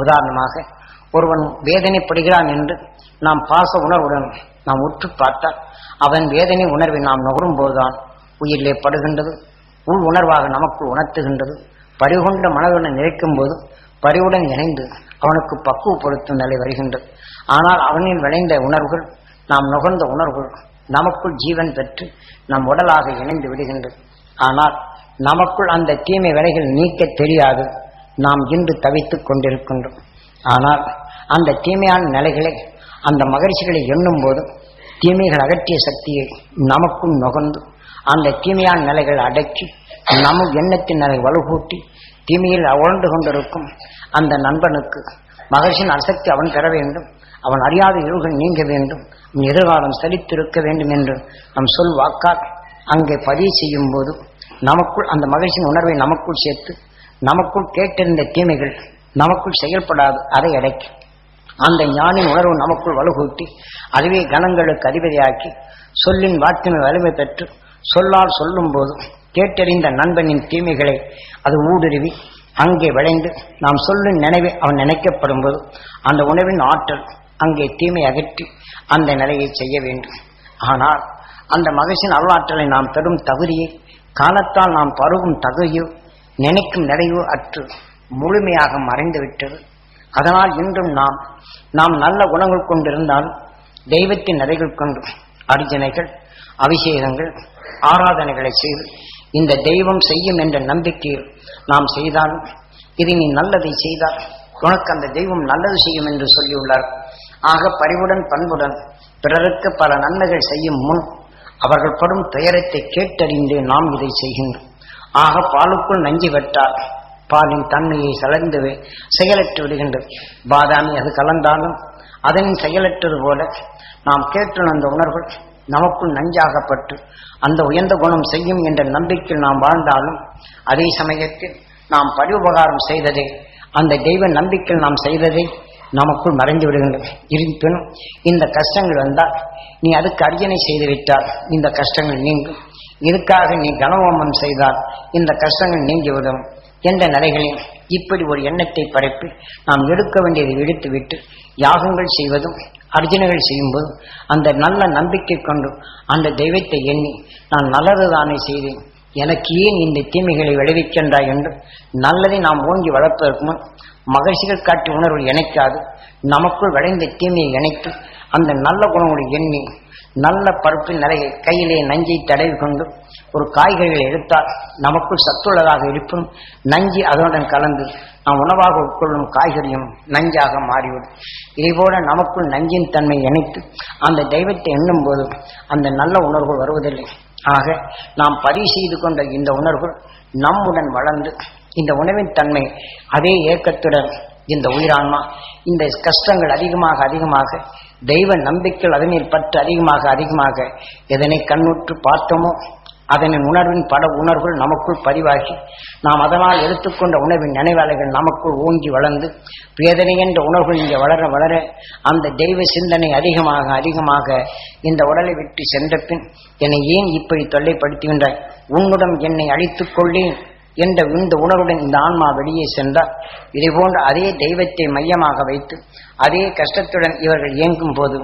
உதாரணமாக ஒருவன் வேதனைப்படுகிறான் என்று நாம் பாச உணர்வுடன் நாம் உற்று பார்த்தால் அவன் வேதனை உணர்வை நாம் நுகரும் போதுதான் உயிரிலே படுகின்றது, உள் உணர்வாக நமக்குள் உணர்த்துகின்றது. பறிகொண்ட மனதுடன் நினைக்கும் போது பறிவுடன் இணைந்து அவனுக்கு பக்குவப்படுத்தும் நிலை வருகின்றது. ஆனால் அவனில் விளைந்த உணர்வுகள், நாம் நுகர்ந்த உணர்வுகள் நமக்குள் ஜீவன் பெற்று நம் உடலாக இணைந்து விடுகின்றது. ஆனால் நமக்குள் அந்த தீமை விலைகள் நீக்க தெரியாது. நாம் இன்று தவித்துக் கொண்டிருக்கின்றோம். ஆனால் அந்த தீமையான நிலைகளை அந்த மகிழ்ச்சிகளை எண்ணும் போது தீமைகள் அகற்றிய சக்தியை நமக்கும் நுகர்ந்து அந்த தீமையான நிலைகள் அடக்கி நம் எண்ணத்தின் நிலை வலுகூட்டி தீமையில் உழண்டு கொண்டிருக்கும் அந்த நண்பனுக்கு மகிழ்ச்சியின் அசக்தி அவன் பெற வேண்டும், அவன் அறியாத இருள்கள் நீங்க வேண்டும், எதிர்காலம் செழித்திருக்க வேண்டும் என்று நம் சொல் வாக்கால் அங்கே பதிவு செய்யும் போது நமக்குள் அந்த மகிழ்ச்சியின் உணர்வை நமக்குள் சேர்த்து நமக்குள் கேட்டிருந்த தீமைகள் நமக்குள் செயல்படாது, அதை அடக்கி அந்த ஞானின் உணர்வு நமக்குள் வலுகூட்டி அதுவே கணங்களுக்கு அதிபதியாக்கி சொல்லின் வாக்கினை வலிமை பெற்று சொல்லால் சொல்லும் போது கேட்டறிந்த நண்பனின் தீமைகளை அது ஊடுருவி அங்கே விளைந்து நாம் சொல்லும் நினைவை அவன் நினைக்கப்படும் போது அந்த உணர்வின் ஆற்றல் அங்கே தீமை அகற்றி அந்த நிலையை செய்ய வேண்டும். ஆனால் அந்த மகிழ்ச்சியின் அருளாற்றலை நாம் பெறும் தகுதியை காலத்தால் நாம் பருகும் தகுதியோ நினைக்கும் நிலையோ அற்று முழுமையாக மறைந்து விட்டது. அதனால் இன்றும் நாம் நல்ல குணங்கள் கொண்டிருந்தால் தெய்வத்தின் நிறைகள் கொண்டு அர்ச்சனைகள் அபிஷேகங்கள் ஆராதனைகளை செய்து இந்த தெய்வம் செய்யும் என்ற நம்பிக்கையில் நாம் செய்தாலும் இது நீ நல்லதை செய்தால் உனக்கு அந்த தெய்வம் நல்லது செய்யும் என்று சொல்லியுள்ளார். ஆக பரிவுடன் பண்புடன் பிறருக்கு பல நன்மைகள் செய்யும் முன் அவர்கள் படும் துயரத்தை கேட்டறிந்து நாம் இதை செய்கின்றோம். ஆக பாலுக்குள் நஞ்சு வெட்டால் பாலின் தன்மையை சலர்ந்து செயலற்று விடுகின்றது. பாதாமி அது கலந்தாலும் அதனின் செயலற்றது போல நாம் கேட்டுணர்ந்த உணர்வுகள் நமக்குள் நஞ்சாகப்பட்டு அந்த உயர்ந்த குணம் செய்யும் என்ற நம்பிக்கையில் நாம் வாழ்ந்தாலும் அதே சமயத்தில் நாம் பரிவுபகாரம் செய்ததே அந்த தெய்வ நம்பிக்கையில் நாம் செய்ததை நமக்குள் மறைந்து விடுகின்றது. இருப்பினும் இந்த கஷ்டங்கள் வந்தால் நீ அதுக்கு அர்ச்சனை செய்துவிட்டால் இந்த கஷ்டங்கள் நீங்கும், இதுக்காக நீ கணவோமம் செய்தால் இந்த கஷ்டங்கள் நீங்கிவிடும் என்ற நிலைகளில் இப்படி ஒரு எண்ணத்தை பரப்பி நாம் எடுக்க வேண்டியதை எடுத்துவிட்டு யாகங்கள் செய்வதும் அர்ச்சனைகள் செய்யும்போது அந்த நல்ல நம்பிக்கை கொண்டு அந்த தெய்வத்தை எண்ணி நான் நல்லதுதானே செய்தேன், எனக்கு ஏன் இந்த தீமைகளை விளைவிக்கின்றாய் என்று நல்லதை நாம் ஓங்கி வளர்ப்பதற்கு முன் மகிழ்ச்சிகள் காட்டி உணர்வு இணைக்காது நமக்குள் விளைந்த தீமையை இணைத்து அந்த நல்ல குணங்களை எண்ணி நல்ல பருப்பின் நிலையை கையிலே நஞ்சை தடவி கொண்டு ஒரு காய்கறிகளை எடுத்தால் நமக்குள் சத்துள்ளதாக இருப்பும் நஞ்சு அதனுடன் கலந்து நாம் உணவாக உட்கொள்ளும் காய்கறியும் நஞ்சாக மாறிவிடும். இதேபோல நமக்குள் நஞ்சின் தன்மை இணைத்து அந்த தெய்வத்தை எண்ணும் போது அந்த நல்ல உணர்வுகள் வருவதில்லை. ஆக நாம் பதிவு செய்து கொண்ட இந்த உணர்வுகள் நம்முடன் வளர்ந்து இந்த உணவின் தன்மை அதே ஏக்கத்துடன் இந்த உயிரான்மா இந்த கஷ்டங்கள் அதிகமாக தெய்வ நம்பிக்கைகள் அதனில் பற்று அதிகமாக எதனை கண்ணுற்று பார்த்தோமோ அதனின் உணர்வின் பட உணர்வுகள் நமக்குள் பதிவாகி நாம் அதனால் எடுத்துக்கொண்ட உணர்வின் நினைவாலைகள் நமக்குள் ஓங்கி வளர்ந்து வேதனை என்ற உணர்வுகள் இங்கே வளர அந்த தெய்வ சிந்தனை அதிகமாக இந்த உடலை விட்டு சென்ற பின் என்னை ஏன் இப்படி தொல்லைப்படுத்துகின்றாய், உன்னுடன் என்னை அழித்துக் கொள்ளேன் என்ற இந்த உணர்வுடன் இந்த ஆன்மா வெளியே சென்றால் இதை போன்ற அதே தெய்வத்தை மையமாக வைத்து அதே கஷ்டத்துடன் இவர்கள் இயங்கும் போது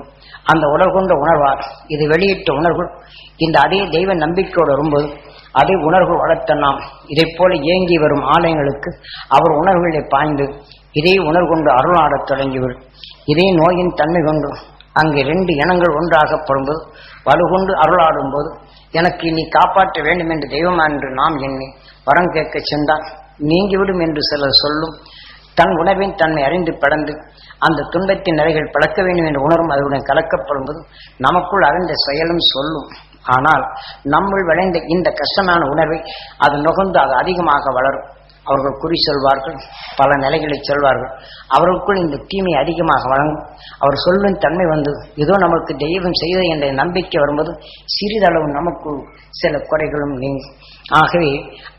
அந்த உடல் கொண்ட உணர்வார் இது வெளியிட்ட உணர்வு இந்த அதே தெய்வ நம்பிக்கையோடு வரும்போது அதே உணர்வு வளர்த்த நாம் இதை போல இயங்கி வரும் ஆலயங்களுக்கு அவர் உணர்வுகளை பாய்ந்து இதே உணர்வு கொண்டு அருளாடத் தொடங்கிவிடும். இதே நோயின் தன்மை கொண்டு அங்கே 2 இனங்கள் ஒன்றாகப்படும்போது வலுகொண்டு அருளாடும் போது எனக்கு நீ காப்பாற்ற வேண்டும் என்று தெய்வமா என்று நாம் எண்ணி வரம் கேட்க சென்றால் நீங்கிவிடும் என்று சிலர் சொல்லும். தன் உணர்வின் தன்மை அறிந்து படந்து அந்த துன்பத்தின் நிறைகள் பழக்க வேண்டும் என்ற உணர்வும் அதனுடன் கலக்கப்படும் போது நமக்குள் அறிந்த செயலும் சொல்லும். ஆனால் நம்முள் விளைந்த இந்த கஷ்டமான உணர்வை அது நுகர்ந்து அது அதிகமாக வளரும். அவர்கள் குறி சொல்வார்கள், பல நிலைகளை சொல்வார்கள். அவர்களுக்குள் இந்த தீமை அதிகமாக வழங்கும். அவர் சொல்லும் தன்மை வந்து ஏதோ நமக்கு தெய்வம் செய்தது என்ற நம்பிக்கை வரும்போது சிறிதளவு நமக்குள் சில குறைகளும் நீங்கும். ஆகவே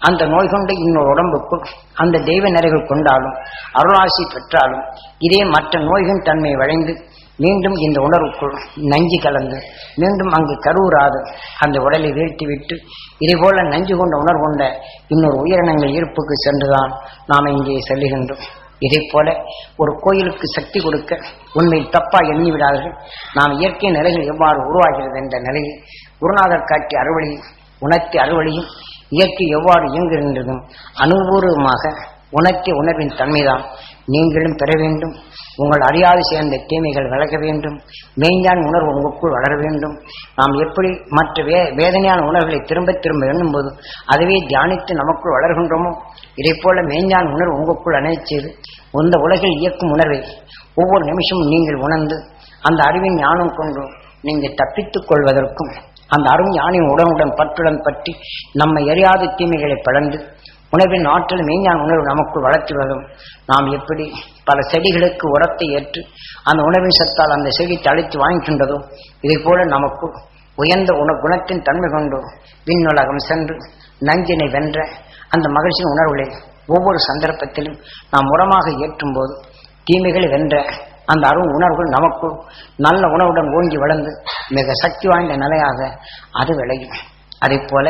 அந்த நோய் கொண்ட இன்னொரு உடம்புக்குள் அந்த தெய்வ நிறைகள் கொண்டாலும் அருளாசி பெற்றாலும் இதே மற்ற நோய்களின் தன்மை வளைந்து மீண்டும் இந்த உணர்வுக்குள் நஞ்சு கலந்து மீண்டும் அங்கு கருவுறாது அந்த உடலை வீழ்த்திவிட்டு இதேபோல நஞ்சு கொண்ட உணர்வு கொண்ட இன்னொரு உயிரினங்கள் இருப்புக்கு சென்றுதான் நாம் இங்கே செல்லுகின்றோம். இதை போல ஒரு கோயிலுக்கு சக்தி கொடுக்க உண்மையில் தப்பா எண்ணி விடாதீர்கள். நாம் இயற்கை நிலைகள் எவ்வாறு உருவாகிறது என்ற நிலையை குருநாதர் காட்டி அறுவழியும் உணர்த்தி அறுவழியும் இயற்கை எவ்வாறு இயங்குகின்றதும் அனுபூர்வமாக உணர்த்திய உணர்வின் தன்மைதான் நீங்களும் பெற வேண்டும். உங்கள் அறியாது சேர்ந்த தீமைகள் விலக வேண்டும். மெய்ஞான உணர்வு உங்களுக்குள் வளர வேண்டும். நாம் எப்படி மற்ற வேதனையான உணர்வுகளை திரும்ப திரும்ப எண்ணும்போது அதுவே தியானித்து நமக்குள் வளர்கின்றோமோ இதை போல மெய்ஞான உணர்வு உங்களுக்குள் அணையச் செய்து இந்த உலகில் இயக்கும் உணர்வை ஒவ்வொரு நிமிஷமும் நீங்கள் உணர்ந்து அந்த அறிவின் ஞானம் கொண்டு நீங்கள் தப்பித்துக் கொள்வதற்கும் அந்த அரும் ஞானின் உடனுடன் பற்றுடன் பற்றி நம்மை எரியாத தீமைகளை பழந்து உணவின் ஆற்றல் மெய்ஞான உணர்வு நமக்குள் வளர்த்துவதும் நாம் எப்படி பல செடிகளுக்கு உரத்தை ஏற்று அந்த உணவின் சத்தால் அந்த செடி தழைத்து வாங்கிக்கின்றதோ இதை போல நமக்கு உயர்ந்த குணத்தின் தன்மை கொண்டு விண்ணுலகம் சென்று நஞ்சினை வென்ற அந்த மகிழ்ச்சியின் உணர்வுகளை ஒவ்வொரு சந்தர்ப்பத்திலும் நாம் உரமாக ஏற்றும் போது தீமைகளை வென்ற அந்த அருள் உணர்வுகள் நமக்குள் நல்ல உணவுடன் ஓங்கி வளர்ந்து மிக சக்தி வாய்ந்த நிலையாக அது விளையும். அதை போல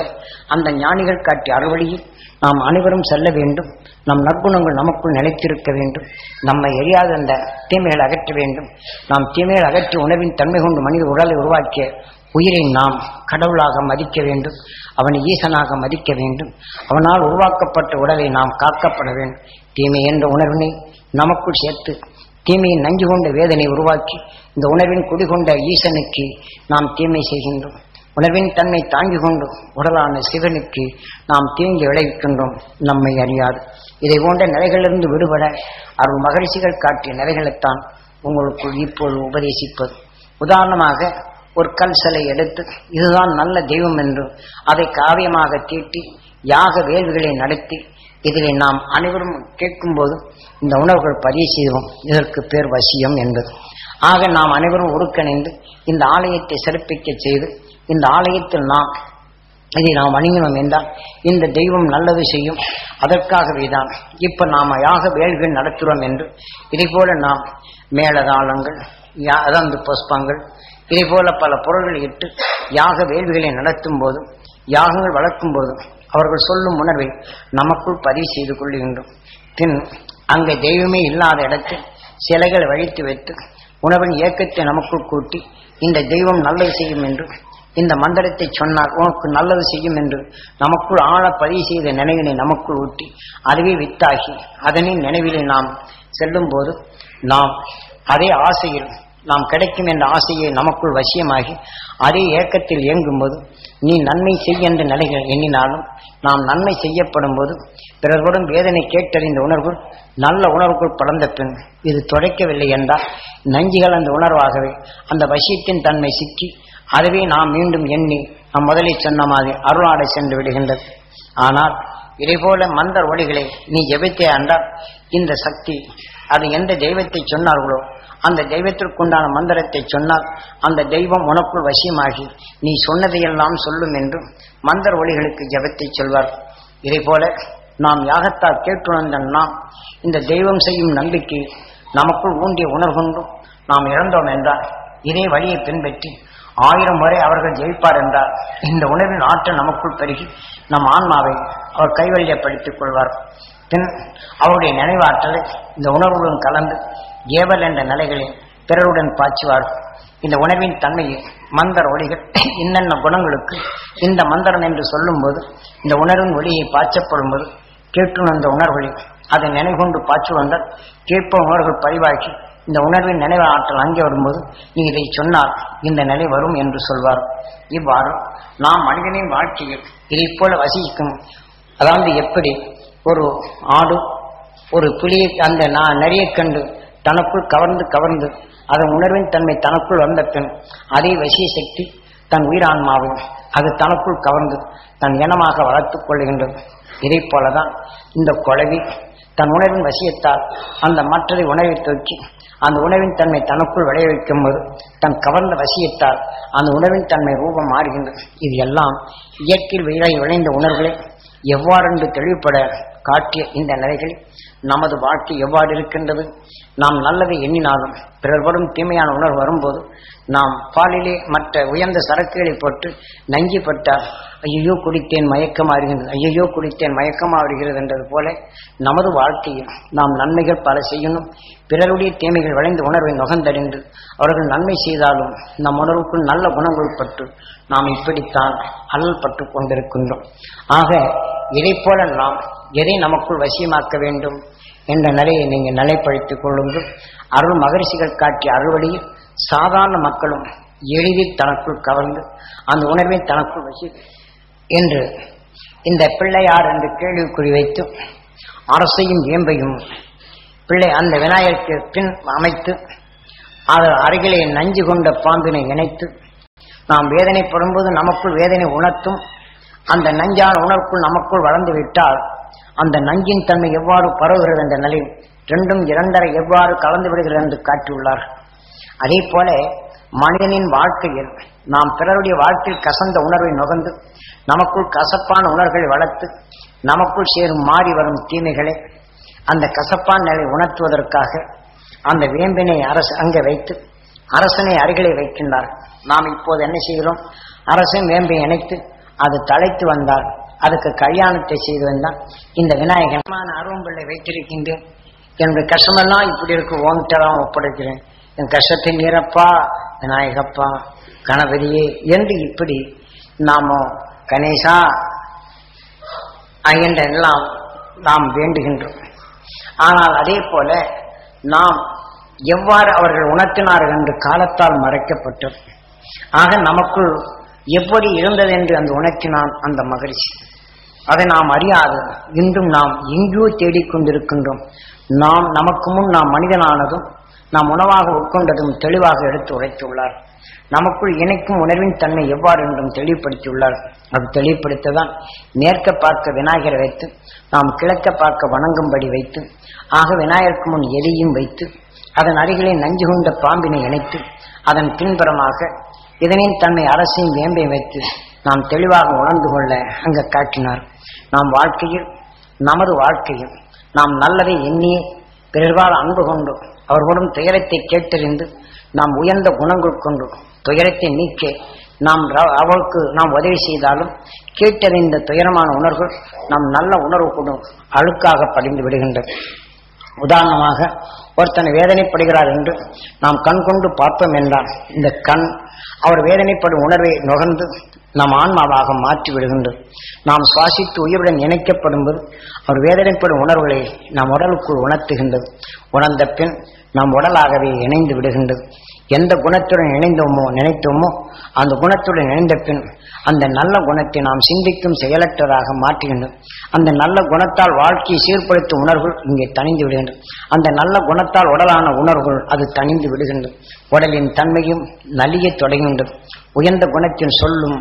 அந்த ஞானிகள் காட்டிய அறுவழியில் நாம் அனைவரும் செல்ல வேண்டும். நம் நற்குணங்கள் நமக்குள் நிலைத்திருக்க வேண்டும். நம்மை எரியாத அந்த தீமைகளை அகற்ற வேண்டும். நாம் தீமைகள் அகற்றி உணவின் தன்மை கொண்டு மனித உடலை உருவாக்கிய உயிரை நாம் கடவுளாக மதிக்க வேண்டும். அவனை ஈசனாக மதிக்க வேண்டும். அவனால் உருவாக்கப்பட்ட உடலை நாம் காக்கப்பட வேண்டும். தீமை என்ற உணர்வினை நமக்குள் சேர்த்து தீமையின் நஞ்சு கொண்ட வேதனை உருவாக்கி இந்த உணர்வின் குடிகொண்ட ஈசனுக்கு நாம் தீமை செய்கின்றோம். உணர்வின் தன்மை தாங்கி கொண்டு உடலான சிவனுக்கு நாம் தீங்கி விளைவிக்கின்றோம் நம்மை அறியாது. இதை போன்ற நிலைகளிலிருந்து விடுபட அருள் மகரிஷிகள் காட்டிய நிலைகளைத்தான் உங்களுக்குள் இப்போது உபதேசிப்பது. உதாரணமாக ஒரு கல் சிலை எடுத்து இதுதான் நல்ல தெய்வம் என்று அதை காவியமாக தீட்டி யாக வேள்விகளை நடத்தி இதிலே நாம் அனைவரும் கேட்கும்போது இந்த உணர்வுகள் பதிவு செய்வோம். இதற்கு பேர் வசியம் என்பது. ஆக நாம் அனைவரும் ஒருங்கிணைந்து இந்த ஆலயத்தை சிறப்பிக்க செய்து இந்த ஆலயத்தில் நாம் இதை நாம் வணங்கினோம் என்றால் இந்த தெய்வம் நல்லது செய்யும். அதற்காகவே தான் இப்ப நாம யாக வேள்விகள் நடத்துகிறோம் என்று இதை போல நாம் மேலதாளங்கள் அதாவது புஷ்பங்கள் இதை போல பல பொருள்களை இட்டு யாக வேள்விகளை நடத்தும் போதும் யாகங்கள் வளர்க்கும் போதும் அவர்கள் சொல்லும் உணர்வை நமக்குள் பதிவு செய்து கொள்கின்றோம். பின் அங்கே தெய்வமே இல்லாத இடத்தில் சிலைகளை வழித்து வைத்து உணவின் இயக்கத்தை நமக்குள் கூட்டி இந்த தெய்வம் நல்லது செய்யும் என்று இந்த மந்திரத்தை சொன்னால் உனக்கு நல்லது செய்யும் என்று நமக்குள் ஆழ பதிவு செய்த நினைவினை நமக்குள் ஊட்டி அதுவே வித்தாகி அதனின் நினைவிலே நாம் செல்லும் போது நாம் அதே ஆசையில் நாம் கிடைக்கும் என்ற ஆசையை நமக்குள் வசியமாகி அதே ஏக்கத்தில் இயங்கும்போது நீ நன்மை செய்ய என்ற நிலைகள் எண்ணினாலும் நாம் நன்மை செய்யப்படும் போது பிறர்களுடன் வேதனை கேட்டறிந்த உணர்வு நல்ல உணர்வுக்குள் படர்ந்த பின் இது துடைக்கவில்லை என்றால் நஞ்சிகள் அந்த உணர்வாகவே அந்த வசியத்தின் தன்மை சிக்கி அதுவே நாம் மீண்டும் எண்ணி நாம் முதலில் சொன்ன மாதிரி அருளாடை சென்று விடுகின்றது. ஆனால் இதே போல மந்தர் ஒளிகளை நீ ஜெபித்தே என்றால் இந்த சக்தி அது எந்த தெய்வத்தை சொன்னார்களோ அந்த தெய்வத்திற்குண்டான மந்திரத்தை சொன்னால் அந்த தெய்வம் உனக்குள் வசியமாகி நீ சொன்னதையெல்லாம் சொல்லும் என்றும் மந்தர் ஒளிகளுக்கு ஜெபத்தை சொல்வார். இதே போல நாம் யாகத்தால் கேட்டுணர்ந்த நாம் இந்த தெய்வம் செய்யும் நம்பிக்கை நமக்குள் ஊண்டிய உணர்கொண்டும் நாம் இழந்தோம் என்றால் இதே வழியை பின்பற்றி 1000 முறை அவர்கள் ஜெயிப்பார் என்றால் இந்த உணர்வின் ஆற்றல் நமக்குள் பெருகி நம் ஆன்மாவை அவர் கைவல்யப்படுத்திக் கொள்வார். பின் அவருடைய நினைவாற்றலை இந்த உணர்வுடன் கலந்து ஏவல் என்ற நிலைகளில் பிறருடன் பாய்ச்சுவார். இந்த உணர்வின் தன்மையை மந்திர ஒளிகள் இன்னென்ன குணங்களுக்கு இந்த மந்திரம் என்று சொல்லும் போது இந்த உணர்வின் ஒளியை பாய்ச்சப்படும் போது கேட்டுணர்ந்த உணர்வுகளில் அதை நினைகொண்டு பாய்ச்சு வந்தால் கேட்ப உணர்வுகள் பதிவாக்கி இந்த உணர்வின் நினைவு ஆற்றல் அங்கே வரும்போது நீ இதை சொன்னால் இந்த நிலை வரும் என்று சொல்வார். இவ்வாறு நாம் மனிதனின் வாழ்க்கையில் இதை போல வசிக்கும். அதாவது எப்படி ஒரு ஆடு ஒரு புலியை அந்த நரியை கண்டு தனக்குள் கவர்ந்து அதன் உணர்வின் தன்மை தனக்குள் வந்த பின் அதே வசிய சக்தி தன் உயிரான்மாவும் அது தனக்குள் கவர்ந்து தன் இனமாக வளர்த்துக் கொள்கின்றது. இதை போலதான் இந்த குழவி தன் உணர்வின் வசியத்தால் அந்த மற்றதை உணவை தூக்கி அந்த உணவின் தன்மை தனக்குள் விளைய வைக்கும் போது தன் கவர்ந்த வசியத்தால் அந்த உணவின் தன்மை ரூபம் மாறுகின்றது. இது எல்லாம் இயற்கையில் விளைந்த உணர்வுகளை எவ்வாறென்று தெளிவுபட காட்டிய இந்த நிலைகளில் நமது வாழ்க்கை எவ்வாறு இருக்கின்றது? நாம் நல்லதை எண்ணினாலும் பிறர் வரும் தீமையான உணர்வு வரும்போது நாம் பாலிலே மற்ற உயர்ந்த சரக்குகளை போட்டு நஞ்சி பட்டால் ஐயோ குடித்தேன் மயக்கமாறுகிறது, ஐயோ குடித்தேன் மயக்கமாறுகிறது என்றது போல நமது வாழ்க்கையில் நாம் நன்மைகள் பல செய்யணும். பிறருடைய தீமைகள் விளைந்த உணர்வை நுகர்ந்தறிந்து அவர்கள் நன்மை செய்தாலும் நம் உணர்வுக்குள் நல்ல குணங்கள் பட்டு நாம் இப்படித்தான் அல்லல் பட்டு கொண்டிருக்கின்றோம். ஆக இதை போல நாம் எதை நமக்குள் வசியமாக்க வேண்டும் என்ற நிலையை நீங்கள் நிலைப்படுத்திக் கொள்ளுங்கள். அருள் மகரிஷிகள் காட்டிய அறுவடையில் சாதாரண மக்களும் எளிதில் தனக்குள் கவர்ந்து அந்த உணர்வை தனக்குள் வசி என்று இந்த பிள்ளையார் என்று கேள்விக்குறி வைத்து அரசையும் ஏம்பையும் பிள்ளை அந்த விநாயகருக்கு பின் அமைத்து அவர் அருகிலே நஞ்சு கொண்ட பாம்பினை இணைத்து நாம் வேதனைப்படும்போது நமக்குள் வேதனை உணர்த்தும் அந்த நஞ்சான உணர்வுக்குள் நமக்குள் வளர்ந்து விட்டால் அந்த நஞ்சின் தன்மை எவ்வாறு பரவுகிறது என்ற நிலையில் ரெண்டும் இரண்டரை எவ்வாறு கலந்து விடுகிறது என்று காட்டியுள்ளார். அதே போல மனிதனின் வாழ்க்கையில் நாம் பிறருடைய வாழ்க்கையில் கசந்த உணர்வை நுகர்ந்து நமக்குள் கசப்பான உணர்வுகளை வளர்த்து நமக்குள் சேரும் மாறி வரும் தீமைகளை அந்த கசப்பான நிலை உணர்த்துவதற்காக அந்த வேம்பினை அரசு அங்கே வைத்து அரசனை அருகிலே வைக்கின்றார். நாம் இப்போது என்ன செய்கிறோம்? அரசன் வேம்பை இணைத்து அது தலைத்து வந்தால் அதுக்கு கல்யாணத்தை செய்து வந்தால் இந்த விநாயகமான அருவம்பிள்ளை வைத்திருக்கின்றேன், என்னுடைய கஷ்டமெல்லாம் இப்படி இருக்கு, ஓங்கிட்டதான் ஒப்படைக்கிறேன், என் கஷ்டத்தை நீரப்பா விநாயகப்பா கணபதியே என்று இப்படி நாம கணேசா என்றெல்லாம் நாம் வேண்டுகின்றோம். ஆனால் அதே போல நாம் எவ்வாறு அவர்கள் உணர்த்தினார்கள் என்று காலத்தால் மறைக்கப்பட்டது. ஆக நமக்குள் எப்படி இருந்தது என்று அந்த உணர்த்தினான் அந்த மகிழ்ச்சி. அதை நாம் அறியாது இன்றும் நாம் எங்கேயோ தேடிக்கொண்டிருக்கின்றோம். நாம் நமக்கு முன் நாம் மனிதனானதும் நாம் உணவாக உட்கொண்டதும் தெளிவாக எடுத்து உரைத்துள்ளார். நமக்குள் இணைக்கும் உணர்வின் தன்மை எவ்வாறு என்றும் தெளிவுபடுத்தியுள்ளார். அது தெளிவுபடுத்ததான் மேற்க பார்க்க விநாயகரை வைத்து நாம் கிழக்க பார்க்க வணங்கும்படி வைத்து ஆக விநாயகருக்கு முன் எலியும் வைத்து அதன் அருகிலே நஞ்சு கொண்ட பாம்பினை இணைத்து அதன் பின்புறமாக இதனின் தன்மை அரசையும் வேம்பை வைத்து நாம் தெளிவாக உணர்ந்து கொள்ள அங்கு காட்டினார். நாம் வாழ்க்கையில் நமது வாழ்க்கையில் நாம் நல்லதை எண்ணியே பிறர்வால் அன்பு கொண்டு அவர்களுடன் துயரத்தை கேட்டறிந்து நாம் உயர்ந்த குணங்கள் கொண்டு துயரத்தை நீக்க நாம் அவருக்கு நாம் உதவி செய்தாலும் கேட்டறிந்த துயரமான உணர்வுகள் நாம் நல்ல உணர்வு கொண்டு அழுக்காக படிந்து விடுகின்றது. உதாரணமாக ஒருத்தனை வேதனைப்படுகிறார் என்று நாம் கண் கொண்டு பார்த்தோம் என்றால் இந்த கண் அவர் வேதனைப்படும் உணர்வை நுகர்ந்து நாம் ஆன்மாவாக மாற்றி விடுகின்றது. நாம் சுவாசித்து உயிருடன் இணைக்கப்படும் போது அவர் வேதனைப்படும் உணர்வுகளை நாம் உடலுக்குள் உணர்த்துகின்றது. உணர்ந்த பின் நாம் உடலாகவே இணைந்து விடுகின்றது. எந்த குணத்துடன் இணைந்தோமோ நினைத்தோமோ அந்த குணத்துடன் இணைந்த பின் அந்த நல்ல குணத்தை நாம் சிந்திக்கும் செயலற்றதாக மாற்றுகின்றோம். அந்த நல்ல குணத்தால் வாழ்க்கையை சீர்படுத்தும் உணர்வுகள் இங்கே தணிந்து விடுகின்றது. அந்த நல்ல குணத்தால் உடலான உணர்வுகள் அது தணிந்து விடுகின்றது. உடலின் தன்மையும் நலிய தொடங்குகின்றது. உயர்ந்த குணத்தின் சொல்லும்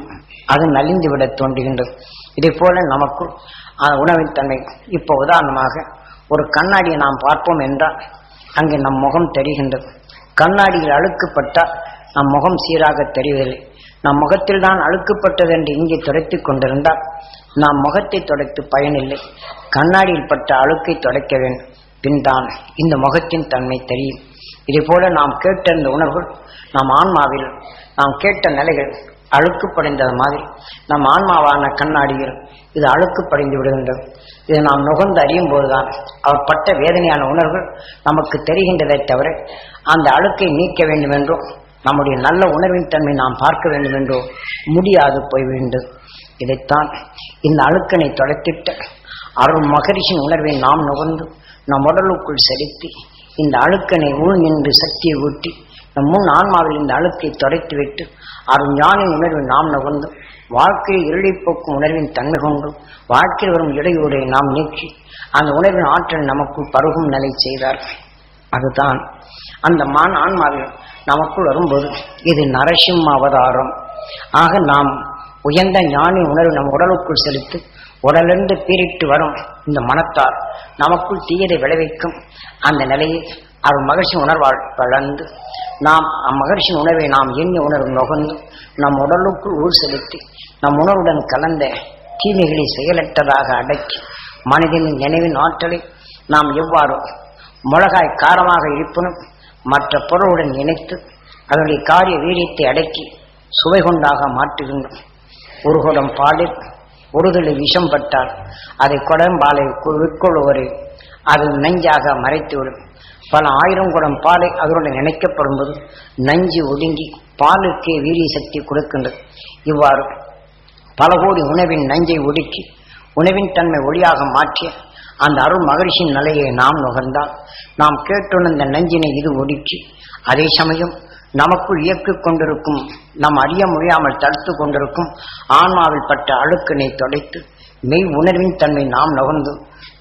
அது நலிந்து விட தோன்றுகின்றது. இதே போல நமக்குள் உணவின் தன்மை. இப்போ உதாரணமாக ஒரு கண்ணாடியை நாம் பார்ப்போம் என்றால் அங்கே நம் முகம் தெரிகின்றது. கண்ணாடியில் அழுக்குப்பட்டால் நம் முகம் சீராக தெரிவதில்லை. நம் முகத்தில் தான் அழுக்குப்பட்டது என்று இங்கே துடைத்துக் கொண்டிருந்தால் நாம் முகத்தை துடைத்து பயனில்லை. கண்ணாடியில் பட்ட அழுக்கை துடைக்க வேண்டும். பின் தான் இந்த முகத்தின் தன்மை தெரியும். இதே போல நாம் கேட்ட இந்த உணர்வுகள் நம் ஆன்மாவில் நாம் கேட்ட நிலைகள் அழுக்குப்படைந்தது மாதிரி நம் ஆன்மாவான கண்ணாடியில் இது அழுக்குப்படைந்து விடுகின்றது. இதை நாம் நுகர்ந்து அறியும் போதுதான் அவர் பட்ட வேதனையான உணர்வுகள் நமக்கு தெரிகின்றதை தவிர அந்த அழுக்கை நீக்க வேண்டும் என்றோ நம்முடைய நல்ல உணர்வின் தன்மை நாம் பார்க்க வேண்டும் என்றோ முடியாது போய்விட்டது. இதைத்தான் இந்த அழுக்கனை தொலைத்திட்ட அருள் மகரிஷின் உணர்வை நாம் நுகர்ந்து நம் உடலுக்குள் செலுத்தி இந்த அழுக்கனை உள் நின்று சக்தியை ஊட்டி நம் முன் ஆன்மாவில் இந்த அழுக்கை தொலைத்துவிட்டு அருள் ஞானின் உணர்வை நாம் நுகர்ந்து வாழ்க்கையை இருளை போக்கும் உணர்வின் தன்மை கொண்டு வாழ்க்கையில் வரும் இடையூறை நாம் நீக்கி அந்த உணர்வின் ஆற்றல் நமக்குள் பருகும் நிலை செய்தார். அதுதான் அந்த ஆன்மாவில் நமக்குள் வரும்போது இது நரசிம்ம அவதாரம். ஆக நாம் உயர்ந்த ஞானி உணர்வு நம் உடலுக்குள் செலுத்தி உடலிருந்து பீரிட்டு வரும் இந்த மனத்தால் நமக்குள் தீயதை விளைவிக்கும் அந்த நிலையை அவர் மகிழ்ச்சி உணர்வால் வளர்ந்து நாம் அம்மகிழ்ச்சியின் உணர்வை நாம் எண்ணி உணர்வு நுகர்ந்து நம் உடலுக்குள் உள் செலுத்தி நம் உணர்வுடன் கலந்த தீமைகளை செயலற்றதாக அடக்கி மனிதனின் நினைவின் ஆற்றலை நாம் எவ்வாறு மிளகாய் காரமாக இருப்பினும் மற்ற பொருளுடன் இணைத்து அதனுடைய காரிய வீரியத்தை அடக்கி சுவை கொண்டாக மாற்றுகின்றோம். ஒரு குடம் பாலில் ஒரு துளி விஷம் பட்டால் அதை குடம்பாலை விற்கொள்வரை அது நஞ்சாக மறைத்துவிடும். பல ஆயிரம் குடம் பாலை அதனுடன் இணைக்கப்படும் போது நஞ்சு ஒடுங்கி பாலுக்கே வீரிய சக்தி கொடுக்கின்றது. இவ்வாறு பல கோடி உணவின் நஞ்சை ஒடுக்கி உணவின் தன்மை ஒளியாக மாற்றிய அந்த அருள் மகரிஷின் நிலையை நாம் நுகர்ந்தால் நாம் கேட்டுணர்ந்த நஞ்சினை இது ஒடுக்கி அதே சமயம் நமக்குள் இயக்கிக் கொண்டிருக்கும் நாம் அறிய முடியாமல் தடுத்து கொண்டிருக்கும் ஆன்மாவில் பட்ட அழுக்கினை தொலைத்து மெய் உணர்வின் தன்மை நாம் நுகர்ந்து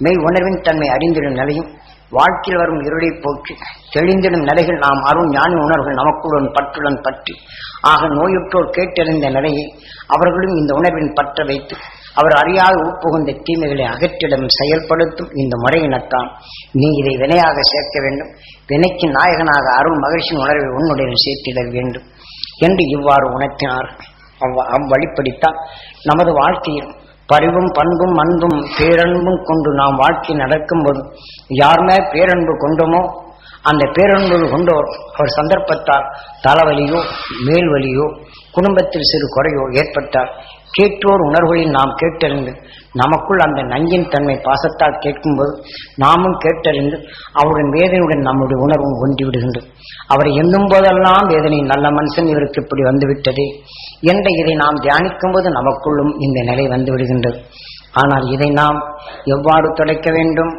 மெய் உணர்வின் தன்மை அறிந்திடும் நிலையும் வாழ்க்கையில் வரும் இருளை போக்கி தெளிந்திடும் நிலைகள் நாம் அருள் ஞானி உணர்வுகள் நமக்குடன் பற்றுடன் பற்றி ஆக நோயுற்றோர் கேட்டறிந்த நிலையை அவர்களும் இந்த உணர்வின் பற்ற வைத்து அவர் அறியாத உட்புகுந்த தீமைகளை அகற்றிடம் செயல்படுத்தும் இந்த முறையினத்தான் நீ இதை வினையாக சேர்க்க வேண்டும். வினைக்கு நாயகனாக அருள் மகிழ்ச்சியின் உணர்வை உன்னுடைய சேர்த்திட வேண்டும் என்று இவ்வாறு உணர்த்தினார். அவ்வழிப்படித்தான் நமது வாழ்க்கையில் பரிவும் பண்பும் அன்பும் பேரன்பும் கொண்டு நாம் வாழ்க்கை நடக்கும்போது யாருமே பேரன்பு கொண்டோமோ அந்த பேரன்பு கொண்டோர் அவர் சந்தர்ப்பத்தால் தலைவலியோ மேல்வலியோ குடும்பத்தில் சிறு குறையோ ஏற்பட்டால் கேட்டோர் உணர்வுகளில் நாம் கேட்டறிந்து நமக்குள் அந்த நஞ்சின் தன்மை பாசத்தால் கேட்கும்போது நாமும் கேட்டறிந்து அவருடைய வேதனையுடன் நம்முடைய உணர்வும் ஒன்றி விடுகின்றது. அவரை எண்ணும் போதெல்லாம் வேதனை நல்ல மனுஷன் இவருக்கு இப்படி வந்துவிட்டதே என்ற இதை நாம் தியானிக்கும் போது நமக்குள்ளும் இந்த நிலை வந்து விடுகின்றது. ஆனால் இதை நாம் எவ்வாறு தொலைக்க வேண்டும்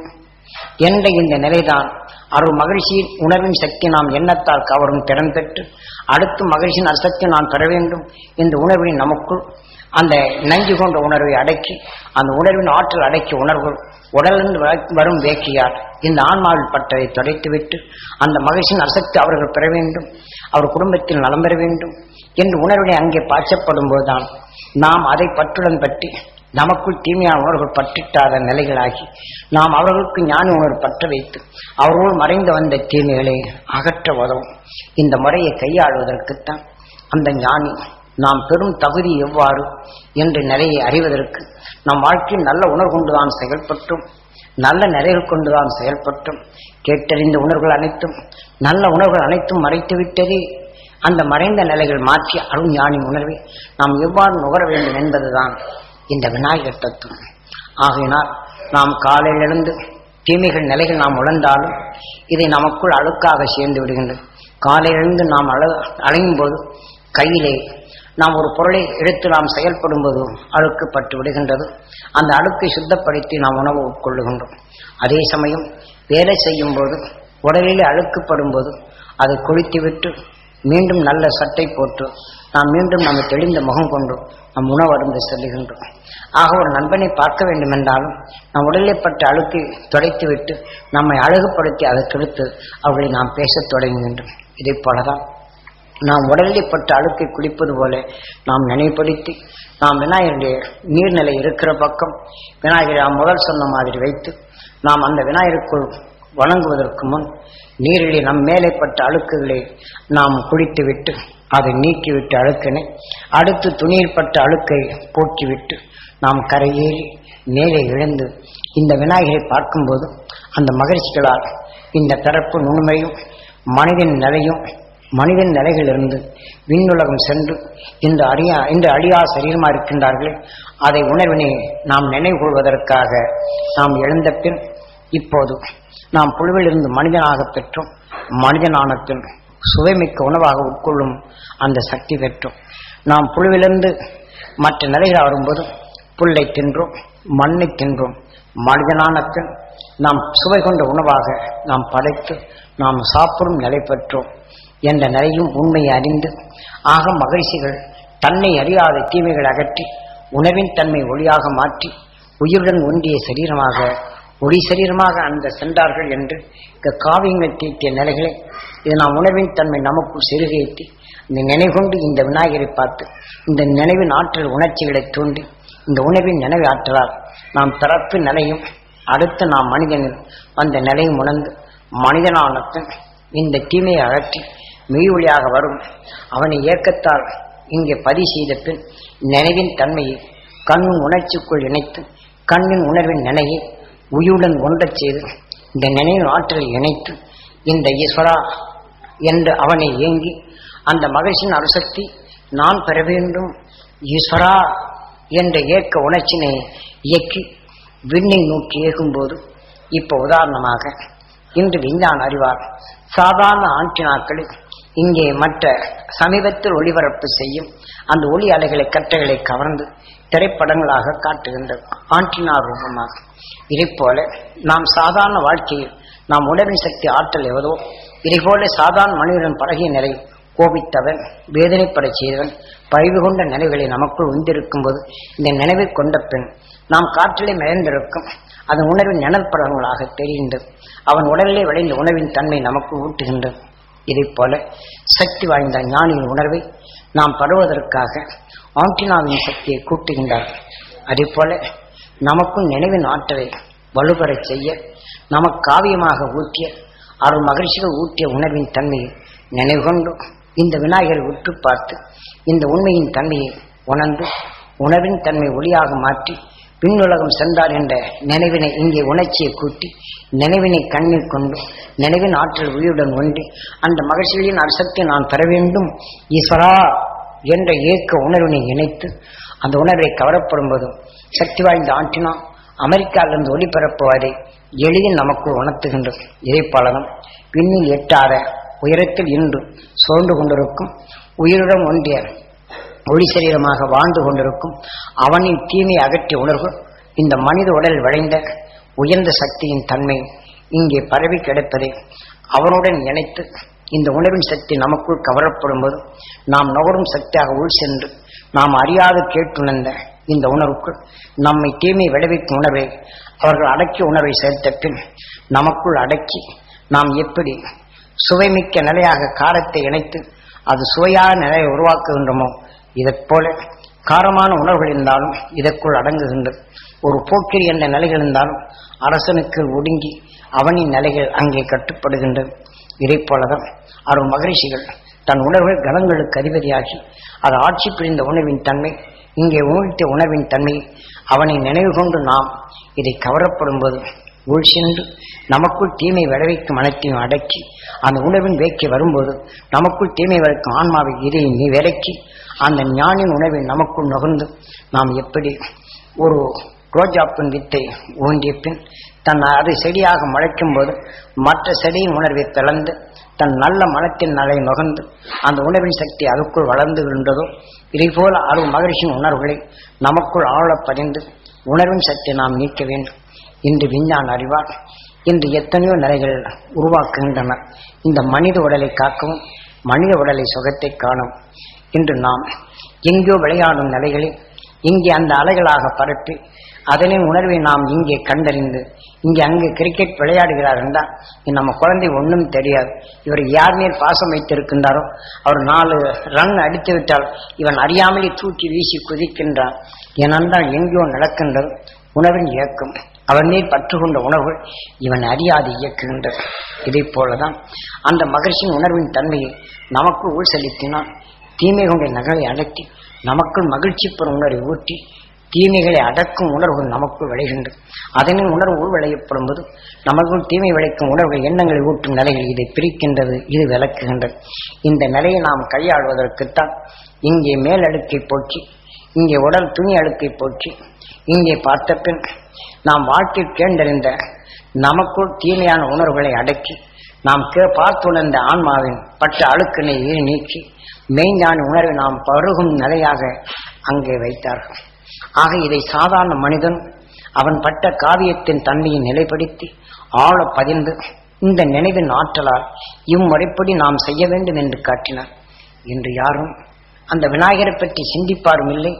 என்ற இந்த நிலைதான் அருள் மகிழ்ச்சியின் உணர்வின் சக்தி நாம் எண்ணத்தால் கவரும் திறன் பெற்று அடுத்து மகிழ்ச்சியின் அசக்தி நாம் பெற வேண்டும். இந்த உணர்வின் நமக்குள் அந்த நஞ்சு கொண்ட உணர்வை அடக்கி அந்த உணர்வின் ஆற்றல் அடக்கிய உணர்வுகள் உடலிருந்து வரும் வேக்கியார் இந்த ஆன்மாவில் பட்டதை தொலைத்துவிட்டு அந்த மகிழ்ச்சியின் அசக்தி அவர்கள் பெற வேண்டும், அவர் குடும்பத்தில் நலம் பெற வேண்டும் என்று உணர்வினை அங்கே பாய்ச்சப்படும் போதுதான் நாம் அதை பற்றுடன் பற்றி நமக்குள் தீமையான உணர்வுகள் பற்றிட்டாத நிலைகளாகி நாம் அவர்களுக்கு ஞான உணர்வு பற்ற வைத்து அவர்கள் மறைந்து வந்த தீமைகளை அகற்ற உதவும். இந்த முறையை கையாளுவதற்குத்தான் அந்த ஞானி நாம் பெரும் தகுதி எவ்வாறு என்ற நிலையை அறிவதற்கு நம் வாழ்க்கையில் நல்ல உணர்வு கொண்டுதான் செயல்பட்டும் நல்ல நிலைகள் கொண்டுதான் செயல்பட்டும் கேட்டறிந்த உணர்வுகள் அனைத்தும் நல்ல உணர்வுகள் அனைத்தும் மறைத்துவிட்டதே அந்த மறைந்த நிலைகள் மாற்றி அருள் ஞானி உணர்வை நாம் எவ்வாறு நுகர வேண்டும் என்பதுதான் இந்த விநாயகர் தத்துவம். ஆகையினால் நாம் காலையிலிருந்து தீமைகள் நிலைகள் நாம் உணர்ந்தாலும் இதை நமக்குள் அழுக்காக சேர்ந்து விடுகின்றது. காலையிலிருந்து நாம் அலையும் போது கையிலே நாம் ஒரு பொருளை எடுத்து நாம் செயல்படும் போது அழுக்கு பட்டு விடுகின்றது. அந்த அழுக்கை சுத்தப்படுத்தி நாம் உணவு உட்கொள்ளுகின்றோம். அதே சமயம் வேலை செய்யும் போது உடலிலே அழுக்குப்படும் போது அதை குளித்துவிட்டு மீண்டும் நல்ல சட்டை போட்டு நாம் மீண்டும் நம்ம தெளிந்த முகம் கொண்டு நம் உணவு அருந்து செல்லுகின்றோம். ஆக ஒரு நண்பனை பார்க்க வேண்டும் என்றாலும் நம் உடலைப்பட்ட அழுக்கை துடைத்துவிட்டு நம்மை அழகுபடுத்தி அதற்கெடுத்து அவர்களை நாம் பேசத் தொடங்குகின்றோம். இதை போலதான் நாம் உடலிப்பட்ட அழுக்கை குளிப்பது போல நாம் நினைப்படுத்தி நாம் விநாயகருடைய நீர்நிலை இருக்கிற பக்கம் விநாயகரை நாம் முதல் சொன்ன மாதிரி வைத்து நாம் அந்த விநாயகருக்குள் வணங்குவதற்கு முன் நீரிலே நம் மேலேப்பட்ட அழுக்குகளை நாம் குளித்துவிட்டு அதை நீக்கிவிட்டு அழுக்கினை அடுத்து துணியில் பட்ட அழுக்கை போக்கிவிட்டு நாம் கரையேறி மேலே எழுந்து இந்த விநாயகரை பார்க்கும்போது அந்த மகிழ்ச்சிகளால் இந்த பிறப்பு நுண்மையும் மனிதன் நிலையும் மனிதன் நிலைகளிலிருந்து விண்ணுலகம் சென்று இந்த அழியா சரீரமாக இருக்கின்றார்களே அதை உணர்வினை நாம் நினைவு கொள்வதற்காக நாம் எழுந்த பின் இப்போது நாம் புழுவிலிருந்து மனிதனாக பெற்றோம். மனிதனான பின் சுவைமிக்க உணவாக உட்கொள்ளும் அந்த சக்தி பெற்றோம். நாம் புழுவிலிருந்து மற்ற நிலைகள் வரும்போது புல்லை தின்றோம், மண்ணை தின்றோம். மனிதனான பின் நாம் சுவை கொண்ட உணவாக நாம் படைத்து நாம் சாப்பிடும் நிலை பெற்றோம் என்ற நிலையும் உண்மையை அறிந்து ஆக மகிழ்ச்சிகள் தன்னை அறியாத தீமைகள் அகற்றி உணவின் தன்மை ஒளியாக மாற்றி உயிருடன் ஒன்றிய சரீரமாக ஒளி சரீரமாக அந்த சென்றார்கள் என்று காவியங்கள் தீட்டிய நிலைகளை இது நாம் உணவின் தன்மை நமக்குள் செருகேற்றி இந்த நினைவுகொண்டு இந்த விநாயகரை பார்த்து இந்த நினைவின் ஆற்றல் உணர்ச்சிகளை தூண்டி இந்த உணவின் நினைவு ஆற்றலால் நாம் பிறப்பு நிலையும் அடுத்து நாம் மனிதனில் அந்த நிலையும் உணர்ந்து மனிதனான இந்த தீமையை அகற்றி மெய் ஒளியாக வரும் அவனை இயக்கத்தால் இங்கே பதிவு செய்த பின் நினைவின் தன்மையை கண்ணின் உணர்ச்சிக்குள் இணைத்து கண்ணின் உணர்வின் நினையை உயிருடன் ஒன்றச் செய்து இந்த நினைவு ஆற்றலை இணைத்து இந்த ஈஸ்வரா என்று அவனை ஏங்கி அந்த மகிழ்ச்சியின் அருசக்தி நான் பெற வேண்டும் ஈஸ்வரா என்ற ஏற்க உணர்ச்சினை இயக்கி விண்ணை நோக்கி ஏகும்போது இப்ப உதாரணமாக இன்று விஞ்ஞான அறிவார் சாதாரண ஆண்டினாக்களில் இங்கே மற்ற சமீபத்தில் ஒளிபரப்பு செய்யும் அந்த ஒளி அலைகளை கற்றைகளை கவர்ந்து திரைப்படங்களாக காட்டுகின்றது ஆண்டினா ரூபமாக. இதை போல நாம் சாதாரண வாழ்க்கையில் நாம் உணர்வின் சக்தி ஆற்றல் எவதோ இதைபோல சாதாரண மனிதன் பழகிய நிலை கோபித்தவன் வேதனைப்பட செய்தவன் பழிவு கொண்ட நினைவுகளை நமக்குள் உந்திருக்கும் போது இந்த நினைவை கொண்ட பின் நாம் காற்றிலே மிதந்திருக்கும் அதன் உணர்வின் நிழற்படங்களாக தெரிகின்றது. அவன் உடலிலே விளைந்த உணவின் தன்மை நமக்கு ஊட்டுகின்றது. இதை போல சக்தி வாய்ந்த ஞானியின் உணர்வை நாம் படுவதற்காக ஆண்டினாவின் சக்தியை கூட்டுகின்றார். அதே போல நமக்கும் நினைவின் ஆற்றலை வலுப்பெறச் செய்ய நமக்கு காவியமாக ஊட்டிய அருள் மகிழ்ச்சிகள் ஊட்டிய உணர்வின் தன்மையை நினைவு கொண்டு இந்த விநாயகரை உற்று பார்த்து இந்த உண்மையின் தன்மையை உணர்ந்து உணர்வின் தன்மை ஒளியாக மாற்றி பின்னுலகம் சென்றார் என்ற நினைவினை இங்கே உணர்ச்சியை கூட்டி நினைவினை கண்ணில் கொண்டு நினைவின் ஆற்றல் உயிருடன் ஒன்றி அந்த மகிழ்ச்சிகளின் அரிசக்தியை நான் பெற வேண்டும் ஈஸ்வரா என்ற ஏக்க உணர்வினை இணைத்து அந்த உணர்வை கவரப்படும் போதும் சக்தி வாய்ந்த ஆண்டினா அமெரிக்காவிலிருந்து ஒளிபரப்புவதை எளிதில் நமக்குள் உணர்த்துகின்றது. இதை பலனும் விண்ணில் எட்டாத உயரத்தில் இன்று சோர்ந்து கொண்டிருக்கும் உயிருடன் ஒன்றிய ஒளி சரீரமாக வாழ்ந்து கொண்டிருக்கும் அவனின் தீமை அகற்றிய உணர்வு இந்த மனித உடல் விளைந்த உயர்ந்த சக்தியின் தன்மை இங்கே பரவி கிடப்பதை அவனுடன் இணைத்து இந்த உணர்வின் சக்தி நமக்குள் கவரப்படும் போது நாம் நுகரும் சக்தியாக உள் சென்று நாம் அறியாது கேட்டுணர்ந்த இந்த உணர்வுக்குள் நம்மை தீமை விளைவிக்கும் உணர்வை அவர்கள் அடக்கிய உணர்வை சேர்த்த பின் நமக்குள் அடக்கி நாம் எப்படி சுவைமிக்க நிலையாக காரத்தை இணைத்து அது சுவையான நிலையை உருவாக்குகின்றோமோ இதைப்போல காரமான உணர்வுகள் இருந்தாலும் இதற்குள் அடங்குகின்றது. ஒரு போக்கிரி என்ற நிலைகள் இருந்தாலும் அரசனுக்கு ஒடுங்கி அவனின் நிலைகள் அங்கே கட்டுப்படுகின்றது. இதை போலதான் அருள் மகரிஷிகள் தன் உணர்வுகள் கணங்களுக்கு அதிபதியாகி அது ஆட்சி புரிந்த உணர்வின் தன்மை இங்கே உணர்த்திய உணர்வின் தன்மை அவனை நினைவு கொண்டு நாம் இதை கவரப்படும் போது உள் சென்று நமக்குள் தீமை விளைவிக்கும் அனைத்தையும் அடக்கி அந்த உணர்வின் வேக்கை வரும்போது நமக்குள் தீமை விளைக்கும் ஆன்மாவை இதை நீ விலக்கி அந்த ஞானின் உணர்வை நமக்குள் நுகர்ந்து நாம் எப்படி ஒரு ரோஜாப்பின் வித்தை ஊன்றிய பின் தன் அது செடியாக முளைக்கும் போது மற்ற செடியின் உணர்வை திறந்து தன் நல்ல மனத்தின் நலை நுகர்ந்து அந்த உணர்வின் சக்தி அதுக்குள் வளர்ந்துகின்றதோ இதைபோல அருள் மகிழ்ச்சியின் உணர்வுகளை நமக்குள் ஆழ பதிந்து உணர்வின் சக்தியை நாம் நீக்க வேண்டும். இன்று விஞ்ஞான அறிவார் இன்று எத்தனையோ நிலைகள் உருவாக்குகின்றனர். இந்த மனித உடலை காக்கவும் மனித உடலை சுகத்தை காணும். இன்று நாம் எங்கோ விளையாடும் நிலைகளில் இங்கே அந்த அலைகளாக பரப்பி அதனின் உணர்வை நாம் இங்கே கண்டறிந்து இங்கே அங்கே கிரிக்கெட் விளையாடுகிறார் என்றால் நம்ம குழந்தை ஒன்றும் தெரியாது. இவர் யார் மேல் பாசம் வைத்திருக்கின்றாரோ அவர் 4 ரன் அடித்து விட்டால் இவன் அறியாமலே தூக்கி வீசி குதிக்கின்றான். ஏனென்றால் எங்கேயோ நடக்கின்றது உணர்வின் இயக்கம். அவன் மேல் பற்று கொண்ட உணர்வுகள் இவன் அறியாது இயக்குகின்றது. இதை போலதான் அந்த மகிழ்ச்சியின் உணர்வின் தன்மையை நமக்குள் உள் செலுத்தினால் தீமை கொண்ட நகரை அடக்கி நமக்குள் மகிழ்ச்சி பெறும் உணர்வை ஊட்டி தீமைகளை அடக்கும் உணர்வுகள் நமக்குள் விளைகின்றது. அதனின் உணர்வு உள் விளையப்படும் போது நமக்குள் தீமை விளைக்கும் உணர்வுகள் எண்ணங்களை ஊட்டும் நிலைகள் இதை பிரிக்கின்றது, இது விளக்குகின்றது. இந்த நிலையை நாம் கையாளுவதற்குத்தான் இங்கே மேல் அடுக்கை போக்கி இங்கே உடல் துணி அழுக்கை போக்கி இங்கே பார்த்த பின் நாம் வாழ்க்கை கேண்டறிந்த நமக்குள் தீமையான உணர்வுகளை அடக்கி நாம் பார்த்துணர்ந்த ஆன்மாவின் பட்ட அழுக்கினை நீக்கி மெய்ஞான உணர்வை நாம் பருகும் நிலையாக அங்கே வைத்தார்கள். ஆக இதை சாதாரண மனிதன் அவன் பட்ட காவியத்தின் தன்மையை நிலைப்படுத்தி ஆழ பதிந்து இந்த நினைவின் ஆற்றலால் இம்முறைப்படி நாம் செய்ய வேண்டும் என்று காட்டினார். இன்று யாரும் அந்த விநாயகரை பற்றி சிந்திப்பாரும் இல்லை,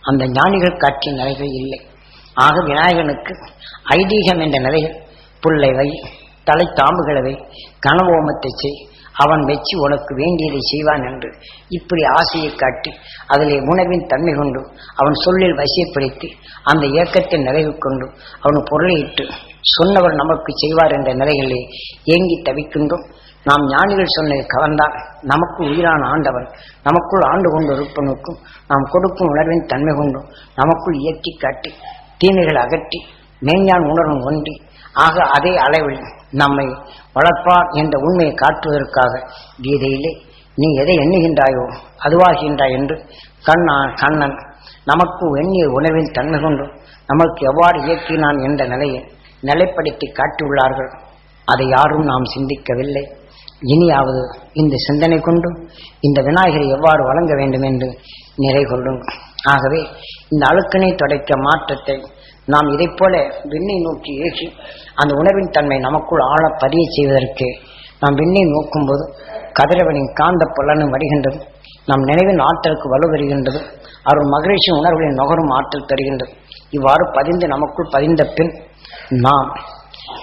அந்த ஞானிகள் காட்டிய நிலைகள் இல்லை. ஆக விநாயகனுக்கு ஐதீகம் என்ற நிலையில் புல்லை வை, தலை தாம்புகளை வை, கனவோமத்தை செய், அவன் வெச்சு உனக்கு வேண்டியதை செய்வான் என்று இப்படி ஆசையை காட்டி அதிலே உணர்வின் தன்மை கொண்டு அவன் சொல்லில் வசியப்படுத்தி அந்த இயக்கத்தின் நிறைவு கொண்டு அவன் பொருளையிட்டு சொன்னவர் நமக்கு செய்வார் என்ற நிலைகளிலே ஏங்கி தவிக்கின்றோம். நாம் ஞானிகள் சொன்னதை கவர்ந்தால் நமக்கு உயிரான ஆண்டவன் நமக்குள் ஆண்டு கொண்டு இருப்பனுக்கும் நாம் கொடுக்கும் உணர்வின் தன்மை கொண்டும் நமக்குள் இயக்கி காட்டி தீமைகளை அகற்றி மெய்ஞான உணர்வும் ஒன்றி ஆக அதே அளவில் நம்மை வளர்ப்பார் என்ற உண்மையை காட்டுவதற்காக கீதையிலே நீ எதை எண்ணுகின்றாயோ அதுவாகின்றாய் என்று கண்ணன் நமக்கு எண்ணிய உணர்வின் தன்மை கொண்டு நமக்கு எவ்வாறு இயக்கினான் என்ற நிலையை நிலைப்படுத்தி காட்டியுள்ளார்கள். அதை யாரும் நாம் சிந்திக்கவில்லை. இனியாவது இந்த சிந்தனை கொண்டு இந்த விநாயகரை எவ்வாறு வழங்க வேண்டும் என்று நிறை கொள்ளுங்கள். ஆகவே இந்த அழுக்கினை தொடைக்க மாற்றத்தை நாம் இதை போல விண்ணை நோக்கி ஏற்றி அந்த உணர்வின் தன்மை நமக்குள் ஆழ பதிய செய்வதற்கு நாம் விண்ணை நோக்கும்போது கதிரவனின் காந்த புலனும் வருகின்றது. நம் நினைவின் ஆற்றலுக்கு வலுவருகின்றது. அவர் மகிழ்ச்சி உணர்வுகளின் நுகரும் ஆற்றல் தருகின்றது. இவ்வாறு பதிந்து நமக்குள் பதிந்த பின் நாம்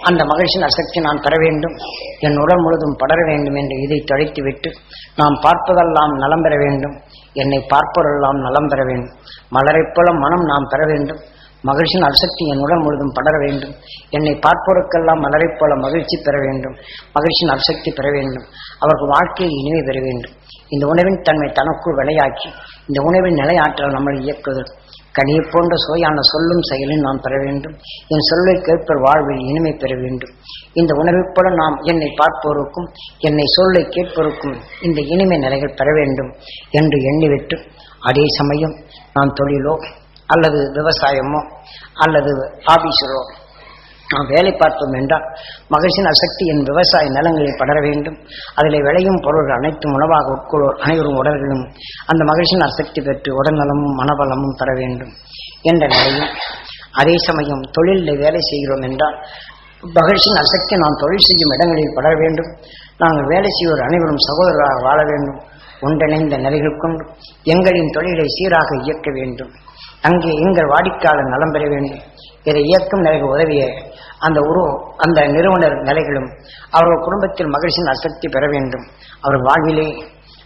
அந்த மகிழ்ச்சியின் அசக்தி நான் பெற வேண்டும், என் உடல் முழுதும் படர வேண்டும் என்று இதை தொலைத்துவிட்டு நாம் பார்ப்பதெல்லாம் நலம் பெற வேண்டும், என்னை பார்ப்பதெல்லாம் நலம் பெற வேண்டும், மலரைப் போல மனம் நாம் பெற வேண்டும், மகிழ்ச்சியின் அசக்தி என் உடல் முழுதும் படர வேண்டும், என்னை பார்ப்போருக்கெல்லாம் மலரைப் போல மகிழ்ச்சி பெற வேண்டும், மகிழ்ச்சியின் அசக்தி பெற வேண்டும், அவர்கள் வாழ்க்கையில் இனிமை பெற வேண்டும். இந்த உணவின் தன்மை தனக்குள் விளையாக்கி இந்த உணவின் நிலையாற்றல் நம்மளை இயக்குதல். கனியை போன்ற சுவையான சொல்லும் செயலும் நாம் பெற வேண்டும். என் சொல்லை கேட்பர் வாழ்வில் இனிமை பெற வேண்டும். இந்த உணர்வைப் போல நாம் என்னை பார்ப்போருக்கும் என்னை சொல்லை கேட்போருக்கும் இந்த இனிமை நிலைகள் பெற வேண்டும் என்று எண்ணிவிட்டு அதே சமயம் நான் தொழிலோ அல்லது விவசாயமோ அல்லது ஆபீஸரோ நாம் வேலை பார்த்தோம் என்றால் மகிழ்ச்சியின் அசக்தி என் விவசாய நிலங்களில் படர வேண்டும். அதில் விளையும் பொருள்கள் அனைத்தும் உணவாக உட்கொள்வோர் அனைவரும் உடல்களும் அந்த மகிழ்ச்சியின் அசக்தி பெற்று உடல்நலமும் மனபலமும் பெற வேண்டும் என்ற நிலையும், அதே சமயம் தொழிலில் வேலை செய்கிறோம் என்றால் மகிழ்ச்சியின் அசக்தி நாம் தொழில் செய்யும் இடங்களில் படர வேண்டும். நாங்கள் வேலை செய்வோர் அனைவரும் சகோதரராக வாழ வேண்டும். ஒன்றிணைந்த நிலைகள் கொண்டு எங்களின் தொழிலை சீராக இயக்க வேண்டும். அங்கே எங்கள் வாடிக்கையாளர் நலம் பெற வேண்டும். இதை இயக்கும் நிலைகள் உதவிய அந்த நிறுவனர் நிலைகளும் அவர்கள் குடும்பத்தில் மகிழ்ச்சியின் அசக்தி பெற வேண்டும். அவர் வாழ்விலே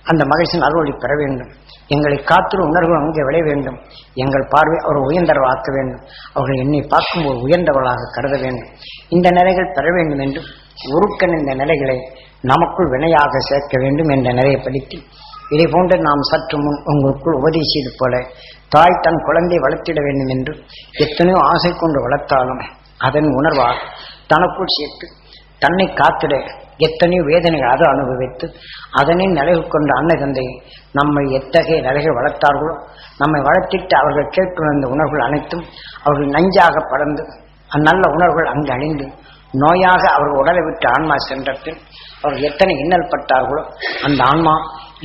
அந்த மகிழ்ச்சியின் அருளை பெற வேண்டும். எங்களை காத்திரு உணர்வுகள் அங்கே விளைய வேண்டும். எங்கள் பார்வை அவர் உயர்ந்தவராக்க வேண்டும். அவர்கள் என்னை பார்க்கும்போது உயர்ந்தவர்களாக கருத வேண்டும். இந்த நிலைகள் பெற வேண்டும் என்று உருக்கன் இந்த நிலைகளை நமக்குள் வினையாக சேர்க்க வேண்டும் என்ற நிலையை படித்து இதை போன்று நாம் சற்று முன் உங்களுக்குள் உபதேசியது போல தாய் தன் குழந்தை வளர்த்திட வேண்டும் என்று எத்தனையோ ஆசை கொண்டு வளர்த்தாலும் அதன் உணர்வால் தனக்குள் சேர்த்து தன்னை காத்திட எத்தனையோ வேதனைகள் அதை அனுபவித்து அதனை நிலைவு கொண்ட அன்னை தந்தை நம்மை எத்தகைய நிலைகள் வளர்த்தார்களோ நம்மை வளர்த்திட்டு அவர்கள் கேட்டுணர்ந்த உணர்வுகள் அனைத்தும் அவர்கள் நஞ்சாக படர்ந்து அந்நல்ல உணர்வுகள் அங்கு அணிந்து நோயாக அவர்கள் உடலை விட்டு ஆன்மா சென்ற பின் அவர்கள் எத்தனை இன்னல் பட்டார்களோ அந்த ஆன்மா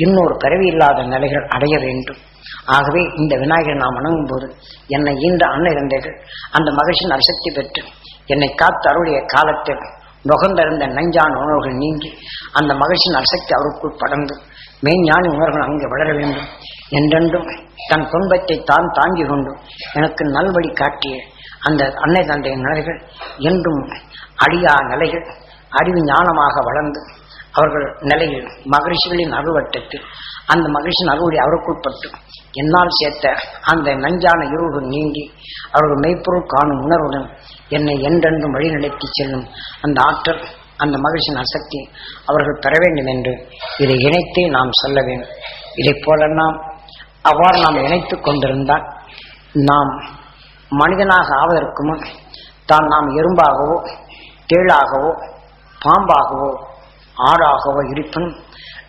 இன்னொரு கருவி இல்லாத நிலைகள் அடைய வேண்டும். ஆகவே இந்த விநாயகரை நாம் வணங்கும் போது என்னை ஈன்ற அன்னை தந்தைகள் அந்த மகிழ்ச்சியின் அசக்தி பெற்று என்னை காத்து அருளிய காலத்தில் நுகர்ந்திருந்த நஞ்சான உணர்வுகள் நீங்கி அந்த மகிழ்ச்சியின் அசக்தி அவருக்குள் படர்ந்து மெய்ஞானி உணர்வுகள் அங்கே வளர வேண்டும். என்றென்றும் தன் துன்பத்தை தான் தாங்கி கொண்டு எனக்கு நல்வழி காட்டிய அந்த அன்னை தந்தையின் நிலைகள் என்றும் அழியா நிலைகள் அறிவு ஞானமாக வளர்ந்து அவர்கள் நிலையில் மகிழ்ச்சிகளின் அருள்வட்டத்தில் அந்த மகிழ்ச்சியின் அருளை அவருக்குட்பட்டு என்னால் சேர்த்த அந்த நஞ்சான இருள்கள் நீங்கி அவர்கள் மெய்ப்பொருள் காணும் உணர்வுடன் என்னை என்றென்றும் வழிநடத்தி செல்லும் அந்த ஆற்றல் அந்த மகிழ்ச்சியின் அசக்தி அவர்கள் பெற வேண்டும் என்று இதை இணைத்தே நாம் சொல்ல வேண்டும். இதை போல நாம் அவ்வாறு நாம் இணைத்து கொண்டிருந்தால் நாம் மனிதனாக ஆவதற்கு முன் தான் நாம் எறும்பாகவோ தேளாகவோ பாம்பாகவோ ஆடாகவோ இருப்பினும்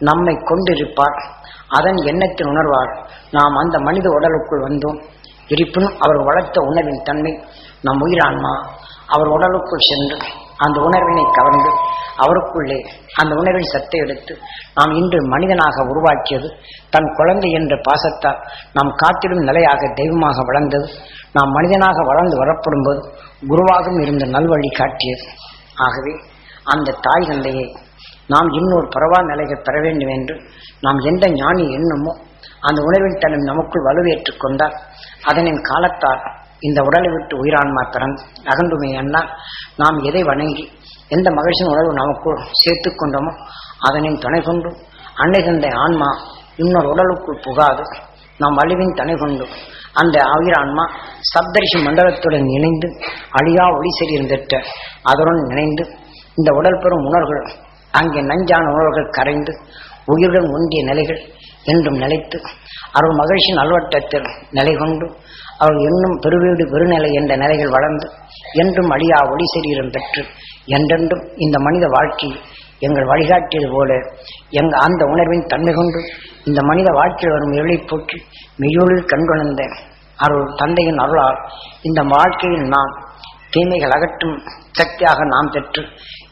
நம்மை கொண்டிருப்பார். அதன் எண்ணத்தில் உணர்வார் நாம் அந்த மனித உடலுக்குள் வந்தோம். இருப்பினும் அவர் வளர்த்த உணர்வின் தன்மை நம் உயிரான்மா அவர் உடலுக்குள் சென்று அந்த உணர்வினை கவர்ந்து அவருக்குள்ளே அந்த உணர்வின் சத்தை எடுத்து நாம் இன்று மனிதனாக உருவாக்கியது தன் குழந்தை என்ற பாசத்தால் நாம் காத்திடும் நிலையாக தெய்வமாக வளர்ந்தது. நாம் மனிதனாக வளர்ந்து வரப்படும் போது குருவாகவும் இருந்த நல்வழி காட்டியது. ஆகவே அந்த தாய் தந்தையை நாம் இன்னொரு பரவா நிலைகள் பெற வேண்டும் என்று நாம் எந்த ஞானி எண்ணுமோ அந்த உணர்வின் தன்னை நமக்குள் வலுவேற்றுக் கொண்டால் அதனின் காலத்தால் இந்த உடலை விட்டு உயிரான்மா பிறந்து அகன்றுமை என்னால் நாம் எதை வணங்கி எந்த மகிழ்ச்சியின் உணர்வு நமக்குள் சேர்த்து கொண்டோமோ அதனின் துணை கொண்டு அன்னை தந்தை ஆன்மா இன்னொரு உடலுக்குள் புகாது நாம் அழிவின் துணை கொண்டு அந்த உயிரான்மா சப்தரிஷி மண்டலத்துடன் இணைந்து அழியா ஒளி செறிந்த அதனுடன் இணைந்து இந்த உடல் பெறும் உணர்வுகள் அங்கே நஞ்சான உணர்வுகள் கரைந்து உயிருடன் ஒன்றிய நிலைகள் என்றும் நிலைத்து அருள் மகிழ்ச்சி நல்வட்டத்தில் நிலை கொண்டு அவள் என்னும் பெருவீடு பெருநிலை என்ற நிலைகள் வளர்ந்து என்றும் அழியா ஒளி சரீரம் பெற்று என்றென்றும் இந்த மனித வாழ்க்கையில் எங்கள் வழிகாட்டியது போல அந்த உணர்வின் தன்மை கொண்டு இந்த மனித வாழ்க்கையில் வரும் இருளை போக்கி மெய்யொழில் கண்கொணர்ந்த அருள் தந்தையின் அருளால் இந்த வாழ்க்கையில் நாம் தீமைகள் அகற்றும் சக்தியாக நாம் பெற்று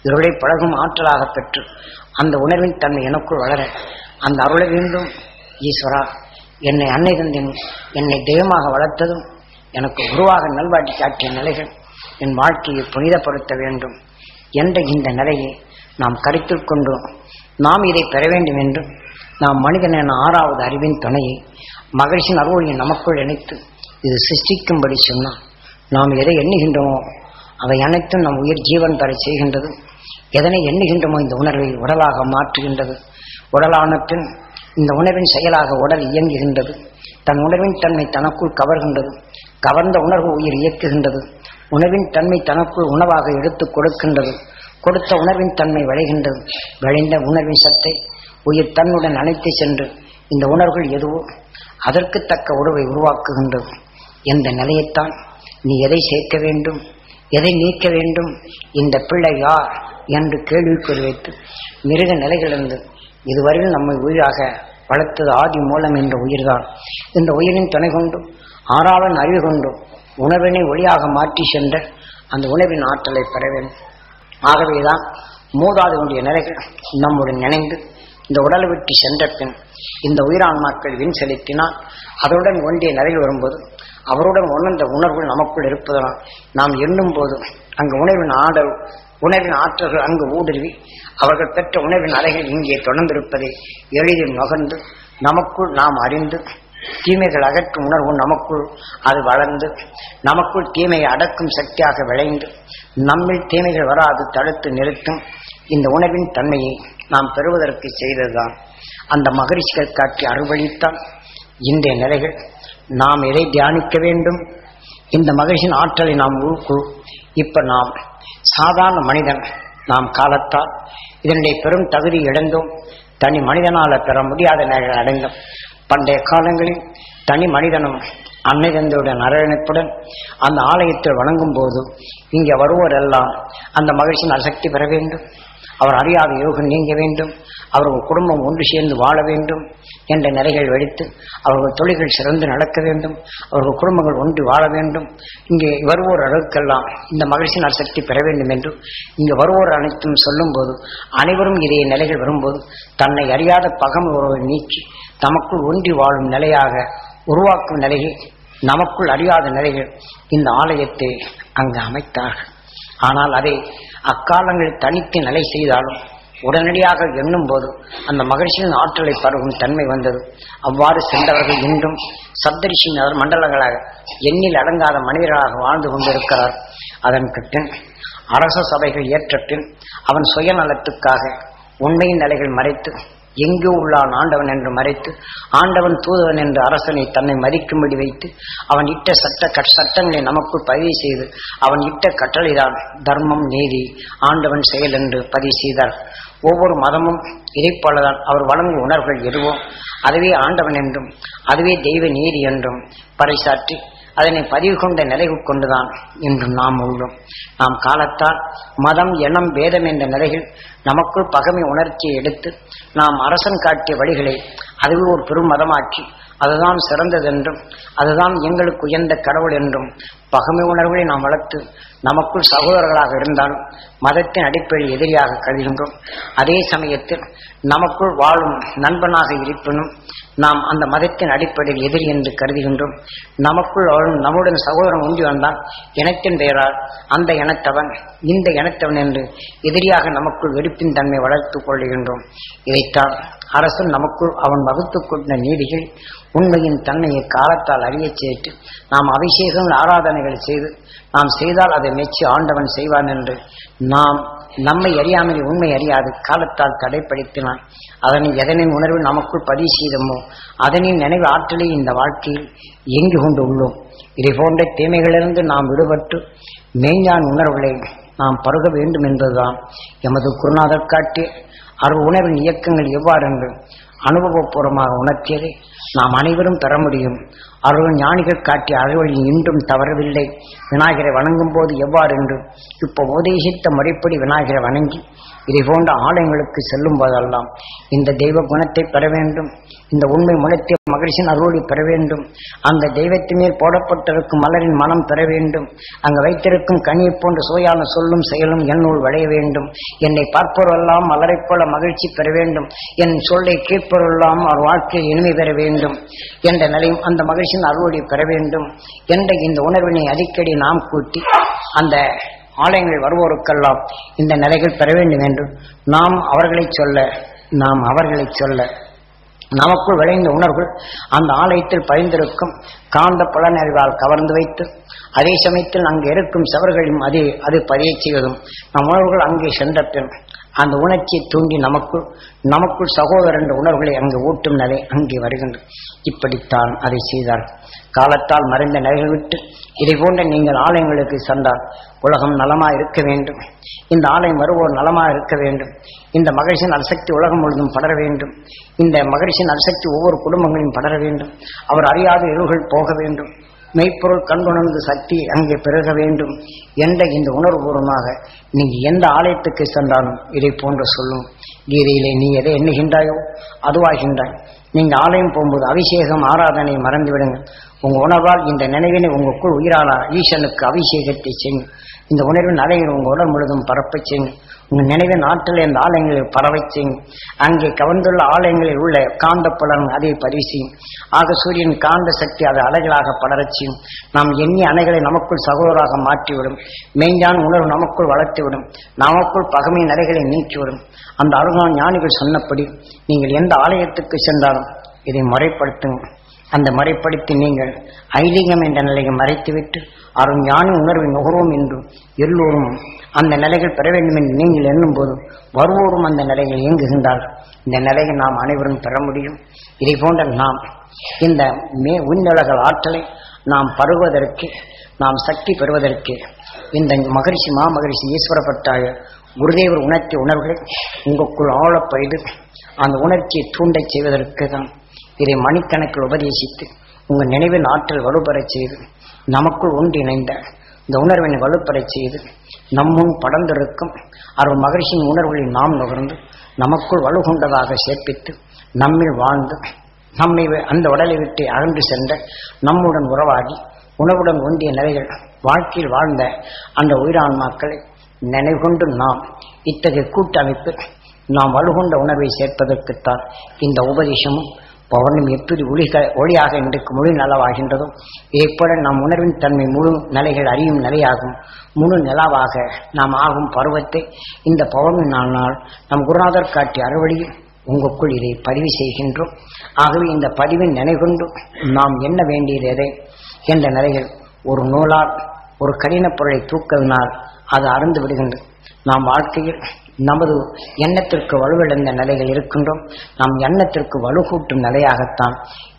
இருளை பழகும் ஆற்றலாக பெற்று அந்த உணர்வின் தன்மை எனக்குள் வளர அந்த அருளை வேண்டும். ஈஸ்வரா, என்னை அன்னை தந்தின் என்னை தெய்வமாக வளர்த்ததும் எனக்கு குருவாக நல்வாட்டி காட்டிய நிலைகள் என் வாழ்க்கையை புனிதப்படுத்த வேண்டும் என்ற இந்த நிலையை நாம் கருத்தில் கொண்டு நாம் இதை பெற வேண்டும் என்று நாம் மனிதன் என 6வது அறிவின் துணையை மகிழ்ச்சியின் அருளை நமக்குள் இணைத்து இது சிருஷ்டிக்கும்படி சொன்னால் நாம் எதை எண்ணுகின்றோமோ அவை அனைத்தும் நம் உயிர் ஜீவன் பெற செய்கின்றது. எதனை எண்ணுகின்றோமோ இந்த உணர்வை உடலாக மாற்றுகின்றது. உடலான பின் இந்த உணர்வின் செயலாக உடல் இயங்குகின்றது. தன் உணர்வின் தன்மை தனக்குள் கவர்கின்றது. கவர்ந்த உணர்வு உயிர் இயக்குகின்றது. உணர்வின் தன்மை தனக்குள் உணவாக எடுத்து கொடுக்கின்றது. கொடுத்த உணர்வின் தன்மை விளைகின்றது. விளைந்த உணர்வின் சத்தை உயிர் தன்னுடன் அழைத்து சென்று இந்த உணர்வுகள் எதுவோ அதற்கு தக்க உறவை உருவாக்குகின்றது. என்ற நிலையைத்தான் நீ எதை சேர்க்க வேண்டும், எதை நீக்க வேண்டும், இந்த பிள்ளை யார் என்று கேள்விக்குறி வைத்து மிருக நிலைகளிலிருந்து இதுவரையில் நம்மை உயிராக வளர்த்தது ஆதி மூலம் என்ற உயிர்தான். இந்த உயிரின் துணை கொண்டு 6வது அறிவு கொண்டு உணர்வினை ஒளியாக மாற்றி சென்ற அந்த உணர்வின் ஆற்றலை பெற வேண்டும். ஆகவேதான் மூதாதையுடைய நிலைகள் நம்முடன் இணைந்து இந்த உடலை விட்டு சென்ற பின் இந்த உயிரான்மாக்கள் வின் செலுத்தினால் அதனுடன் ஒன்றிய நிலையில் வரும்போது அவருடன் உணர்ந்த உணர்வுகள் நமக்குள் இருப்பதனால் நாம் எண்ணும் போது அங்கு உணர்வின் ஆற்றல்கள் அங்கு ஊடுருவி அவர்கள் பெற்ற உணர்வின் அலைகள் இங்கே தொடர்ந்திருப்பதை எளிதில் நுகர்ந்து நமக்குள் நாம் அறிந்து தீமைகள் அகற்றும் உணர்வு நமக்குள் அது வளர்ந்து நமக்குள் தீமையை அடக்கும் சக்தியாக விளைந்து நம்மில் தீமைகள் வராது தடுத்து நிறுத்தும் இந்த உணர்வின் தன்மையை நாம் பெறுவதற்கு செய்ததுதான் அந்த மகரிஷிகள் காட்டி அருள்வழித்தான். இன்றைய நிலைகள் நாம் எதை தியானிக்க வேண்டும், இந்த மகிழ்ச்சியின் ஆற்றலை நாம் இப்ப நாம் சாதாரண மனிதன் நாம் காலத்தால் இதனுடைய பெரும் தகுதி இழந்தோம். தனி மனிதனால பெற முடியாத நிலைகள் அடைந்தோம். பண்டைய காலங்களில் தனி மனிதனும் அன்னை தந்தையுடன் அரவணைப்புடன் அந்த ஆலயத்தில் வணங்கும் போது இங்கே வருவோரெல்லாம் அந்த மகிழ்ச்சியின் அசக்தி பெற வேண்டும். அவர் அறியாத யோகம் நீங்க வேண்டும். அவர்கள் குடும்பம் ஒன்று சேர்ந்து வாழ வேண்டும் என்ற நிலைகள் வெடித்து அவர்கள் தொழில்கள் சிறந்து நடக்க வேண்டும். அவர்கள் குடும்பங்கள் ஒன்று வாழ வேண்டும். இங்கே வருவோர் அளவுக்கெல்லாம் இந்த மகிழ்ச்சியின் அசக்தி பெற வேண்டும் என்று இங்கே வருவோர் அனைத்தும் சொல்லும் போது அனைவரும் இதே நிலைகள் வரும்போது தன்னை அறியாத பகம் உறவை நீக்கி தமக்குள் ஒன்றி வாழும் நிலையாக உருவாக்கும் நிலையில் நமக்குள் அறியாத நிலைகள் இந்த ஆலயத்தை அங்கு அமைத்தார்கள். ஆனால் அதை அக்காலங்களில் தனித்து நிலை செய்தாலும் உடனடியாக எண்ணும் போது அந்த மகிழ்ச்சியின் ஆற்றலை பருகும் தன்மை வந்தது. அவ்வாறு சென்றவர்கள் இன்றும் சப்தரிஷி மண்டலங்களாக எண்ணில் அடங்காத மனிதர்களாக வாழ்ந்து கொண்டிருக்கிறார். அதன் பின் அரச சபைகள் ஏற்ற பின் அவன் சுயநலத்துக்காக உண்மையின் நிலைகள் மறைத்து எங்கே உள்ளான் ஆண்டவன் என்று மறைத்து ஆண்டவன் தூதவன் என்று அரசனை தன்னை மதிக்கும்படி வைத்து அவன் இட்ட சட்டங்களை நமக்குள் பதிவு செய்து அவன் இட்ட கட்டளைதான் தர்மம் நீதி ஆண்டவன் செயல் என்று பதிவு செய்தார். ஒவ்வொரு மதமும் இதைப்போலதான் அவர் வழங்கும் உணர்வுகள் எதுவோ அதுவே ஆண்டவன் என்றும் அதுவே தெய்வ நீதி என்றும் பறைசாற்றி அதனை பதிவு கொண்ட நிலைவு கொண்டுதான் இன்று நாம் உள்ளோம். நாம் காலத்தால் மதம் எண்ணம் வேதம் என்ற நிலையில் நமக்குள் பகைமை உணர்ச்சியை எடுத்து நாம் அரசன் காட்டிய வழிகளை அதுவே ஒரு பெரும் மதமாக்கி அதுதான் சிறந்ததென்றும் அதுதான் எங்களுக்கு உயர்ந்த கடவுள் என்றும் பகைமை உணர்வுகளை நாம் வளர்த்து நமக்குள் சகோதரர்களாக இருந்தாலும் மதத்தின் அடிப்படையில் எதிரியாக கருதுகின்றோம். அதே சமயத்தில் நமக்குள் வாழும் நண்பனாக இருப்பினும் நாம் அந்த மதத்தின் அடிப்படையில் எதிரி என்று கருதுகின்றோம். நமக்குள் வாழும் நம்முடன் சகோதரன் ஒன்றி வந்தான் இனத்தின் பெயரால் அந்த இனத்தவன் இந்த இனத்தவன் என்று எதிரியாக நமக்குள் வெறுப்பின் தன்மை வளர்த்துக் கொள்கின்றோம். இதைத்தான் அரசன் நமக்குள் அவன் வகுத்துக் கொண்ட நீதிகள் உண்மையின் தன்மையை காலத்தால் அறியச் செய்து நாம் அபிஷேகங்கள் ஆராதனைகள் செய்து நாம் செய்தால் அதை மெச்சி ஆண்டவன் செய்வான் என்று நாம் நம்மை அறியாமல் உண்மை அறியாது காலத்தால் தடைப்படுத்தினான். அதனை எதனின் உணர்வு நமக்குள் பதிவு செய்தமோ அதனின் நினைவு ஆற்றலை இந்த வாழ்க்கையில் இயங்கி கொண்டு உள்ளோம். இதை போன்ற தீமைகளிலிருந்து நாம் விடுபட்டு மெய்ஞான உணர்வுகளை நாம் பருக வேண்டும் என்பதுதான் எமது குருநாதர் காட்டிய அருள் உணர்வின் இயக்கங்கள் எவ்வாறு என்று அனுபவபூர்வமாக உணர்த்தியதை நாம் அனைவரும் பெற முடியும். அருள் ஞானிகள் காட்டிய அறுவழியில் இன்றும் தவறவில்லை. விநாயகரை வணங்கும் போது எவ்வாறு என்று இப்போ உபதேசித்த முறைப்படி விநாயகரை வணங்கி இதை போன்ற ஆலயங்களுக்கு செல்லும் போதெல்லாம் இந்த தெய்வ குணத்தை பெற வேண்டும். இந்த உண்மை முளைத்திய மகிழ்ச்சியின் அருளை பெற வேண்டும். அந்த தெய்வத்தின் மேல் போடப்பட்டிருக்கும் மலரின் மனம் பெற வேண்டும். அங்கு வைத்திருக்கும் கனியை போன்ற சுவையான சொல்லும் செயலும் என்னுள் விளைய வேண்டும். என்னை பார்ப்பவரெல்லாம் மலரைப் போல மகிழ்ச்சி பெற வேண்டும். என் சொல்லை கேட்பவரெல்லாம் அவர் வாழ்க்கையில் இனிமை பெற வேண்டும் என்ற நிலையும் அந்த மகிழ்ச்சியின் அருளை பெற வேண்டும் என்ற இந்த உணர்வினை அடிக்கடி நாம் கூட்டி அந்த ஆலயங்கள் வருவோருக்கெல்லாம் இந்த நிலைகள் பெற வேண்டும் என்று நாம் அவர்களை சொல்ல நமக்குள் விளைந்த உணர்வுகள் அந்த ஆலயத்தில் பரிந்திருக்கும் காந்த புலனறிவால் கவர்ந்து வைத்து அதே சமயத்தில் அங்கே இருக்கும் சவர்களையும் அது பதிய செய்வதும் நம் உணர்வுகள் அங்கே சென்ற பின் அந்த உணர்ச்சியை தூண்டி நமக்குள் சகோதரர் என்ற உணர்வுகளை அங்கு ஊட்டும் நிலை அங்கே வருகின்றது. இப்படித்தான் அதை செய்தார். காலத்தால் மறைந்த நிலைகள் விட்டு இதை போன்ற நீங்கள் ஆலயங்களுக்கு சென்றால் உலகம் நலமா இருக்க வேண்டும். இந்த ஆலயம் வருவோர் நலமா இருக்க வேண்டும். இந்த மகிழ்ச்சியின் அசக்தி உலகம் முழுதும் படர வேண்டும். இந்த மகிழ்ச்சியின் அசக்தி ஒவ்வொரு குடும்பங்களையும் படர வேண்டும். அவர் அறியாத இருள்கள் போக வேண்டும். மெய்ப்பொருள் கண்டுணர்ந்து சக்தி அங்கே பெருக வேண்டும் என்ற இந்த உணர்வுபூர்வமாக நீங்கள் எந்த ஆலயத்துக்கு சென்றாலும் இதை போன்று சொல்லும். கீதையிலே நீ எதை எண்ணுகின்றாயோ அதுவாகின்றாய். நீங்கள் ஆலயம் போகும்போது அபிஷேகம் ஆராதனை மறந்துவிடுங்கள். உங்கள் உணர்வால் இந்த நினைவினை உங்களுக்குள் உயிரான ஈசனுக்கு அபிஷேகத்தை செய்யுங்கள். இந்த உணர்வின் அலையில் உங்கள் உடல் முழுதும் பரப்பச் செய்யுங்கள். உங்கள் நினைவின் ஆற்றலை அந்த ஆலயங்களில் பரவச் செய்யும். அங்கே கவர்ந்துள்ள ஆலயங்களில் உள்ள காந்த புலன் அதை பதிவு செய்யும். ஆக சூரியன் காந்த சக்தி அது அலைகளாக படரச் செய்யும். நாம் எண்ணிய அணைகளை நமக்குள் சகோதராக மாற்றிவிடும். மெய்ஞான உணர்வு நமக்குள் வளர்த்துவிடும். நமக்குள் பகமையின் அலைகளை நீக்கிவிடும். அந்த அருகான ஞானிகள் சொன்னபடி நீங்கள் எந்த ஆலயத்துக்கு சென்றாலும் இதை முறைப்படுத்துங்கள். அந்த முறைப்படுத்தி நீங்கள் ஐதீகம் என்ற நிலையை மறைத்துவிட்டு அருள் ஞானி உணர்வை நுகர்வோம் என்று எல்லோரும் அந்த நிலைகள் பெற வேண்டும் என்று நீங்கள் எண்ணும் போது வருவோரும் அந்த நிலைகள் இயங்குகின்றார்கள். இந்த நிலையை நாம் அனைவரும் பெற முடியும். இதை போன்ற நாம் இந்த உன்னலகள் ஆற்றலை நாம் பருவதற்கு நாம் சக்தி பெறுவதற்கு இந்த மகரிஷி மாமகரிஷி ஈஸ்வரப்பட்டாய குருதேவர் உணர்த்திய உணர்வுகளை உங்களுக்குள் ஆழப்பெய்து அந்த உணர்ச்சியை தூண்டச் செய்வதற்கு தான் இதை மணிக்கணக்கில் உபதேசித்து உங்கள் நினைவின் ஆற்றல் வலுப்பெறச் செய்து நமக்குள் ஒன்றிணைந்த இந்த உணர்வினை வலுப்பெறச் செய்து நம்முன் படர்ந்திருக்கும் அருள் மகிழ்ச்சியின் உணர்வுகளை நாம் நுகர்ந்து நமக்குள் வலுகொண்டதாக சேர்ப்பித்து நம்மில் வாழ்ந்து நம்மை அந்த உடலை விட்டு அகன்று சென்ற நம்முடன் உறவாடி உணவுடன் ஒன்றிய நிலைகள் வாழ்க்கையில் வாழ்ந்த அந்த உயிரான்மாக்களை நினைவுகொண்டு நாம் இத்தகைய கூட்டமைப்பு நாம் வலுகொண்ட உணர்வை சேர்ப்பதற்குத்தான் இந்த உபதேசமும் பௌர்ணமி எப்படி ஒளியாக இன்றைக்கு முழு நலவாகின்றதோ இதைப்போல நம் உணர்வின் தன்மை முழு நிலைகள் அறியும் நிலையாகும். முழு நிலவாக நாம் ஆகும் பருவத்தை இந்த பௌர்ணமி நாள் நம் குருநாதர் காட்டிய அறுவழியில் உங்களுக்குள் இதை பதிவு செய்கின்றோம். ஆகவே இந்த பதிவின் நினைகொண்டு நாம் எண்ண வேண்டியது எதை என்ற நிலைகள் ஒரு நூலால் ஒரு கடின பொருளை தூக்கவினால் அது அறந்து விடுகின்றது. நாம் வாழ்க்கையில் நமது எண்ணத்திற்கு வலுவிழந்த நிலைகள் இருக்கின்றோம். நம் எண்ணத்திற்கு வலுகூட்டும் நிலையாகத்தான்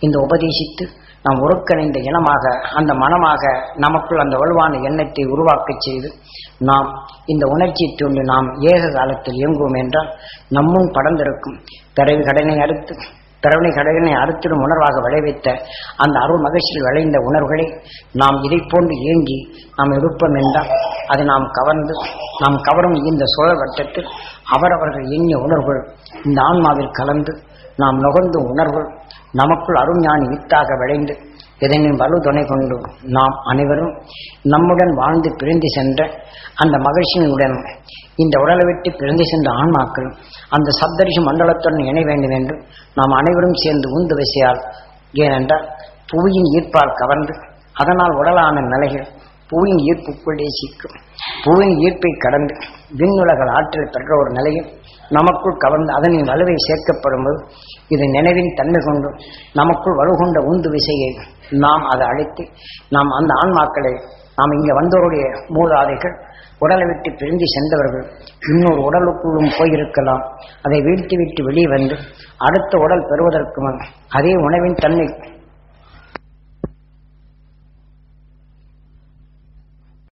இந்த உபதேசித்து நாம் ஒருங்கிணைந்த இனமாக அந்த மனமாக நமக்குள் அந்த வலுவான எண்ணத்தை உருவாக்கச் செய்து நாம் இந்த உணர்ச்சியை தூண்டி நாம் ஏக காலத்தில் இயங்குவோம் என்றால் நம்முன் படர்ந்திருக்கும் பிறவி கடனை அறுத்திடும் உணர்வாக விளைவித்த அந்த அருள் மகிழ்ச்சியில் விளைந்த உணர்வுகளை நாம் இதை போன்று இயங்கி நாம் எடுப்போம் என்றால் அதை நாம் கவரும் இந்த சுழல் வட்டத்தில் அவரவர்கள் எண்ணிய உணர்வுகள் இந்த ஆன்மாவில் கலந்து நாம் நுகர்ந்த உணர்வுகள் நமக்குள் அருஞானி வித்தாக விளைந்து இதனின் வலு துணை கொண்டு நாம் அனைவரும் நம்முடன் வாழ்ந்து பிரிந்து சென்ற அந்த மகிழ்ச்சியினுடன் இந்த உடலை விட்டு பிரிந்து சென்ற ஆன்மாக்கள் அந்த சப்தரிஷி மண்டலத்துடன் இணை வேண்டும் என்று நாம் அனைவரும் சேர்ந்து உந்து விசையால் ஏனென்றால் புவியின் ஈர்ப்பால் கவர்ந்து அதனால் உடலான நிலைகள் புவியின் ஈர்ப்புக்குள்ளே சிக்கும். புவியின் ஈர்ப்பை கடந்து விண்ணுலக ஆற்றல் பெற்ற ஒரு நிலையில் நமக்குள் கவர்ந்து அதனின் வலுவை சேர்க்கப்படும்போது இது நினைவின் தன்மை கொண்டு நமக்குள் வலுகொண்ட உந்து விசையை நாம் அதை அழைத்து நாம் அந்த ஆன்மாக்களை நாம் இங்கே வந்தவருடைய மூதாதைகள் உடலை விட்டு பிரிந்து சென்றவர்கள் இன்னொரு உடலுக்குள்ளும் போயிருக்கலாம். அதை வீழ்த்தி விட்டு வெளியே வந்து அடுத்த உடல் பெறுவதற்கு முன் அதே உணவின் தன்மை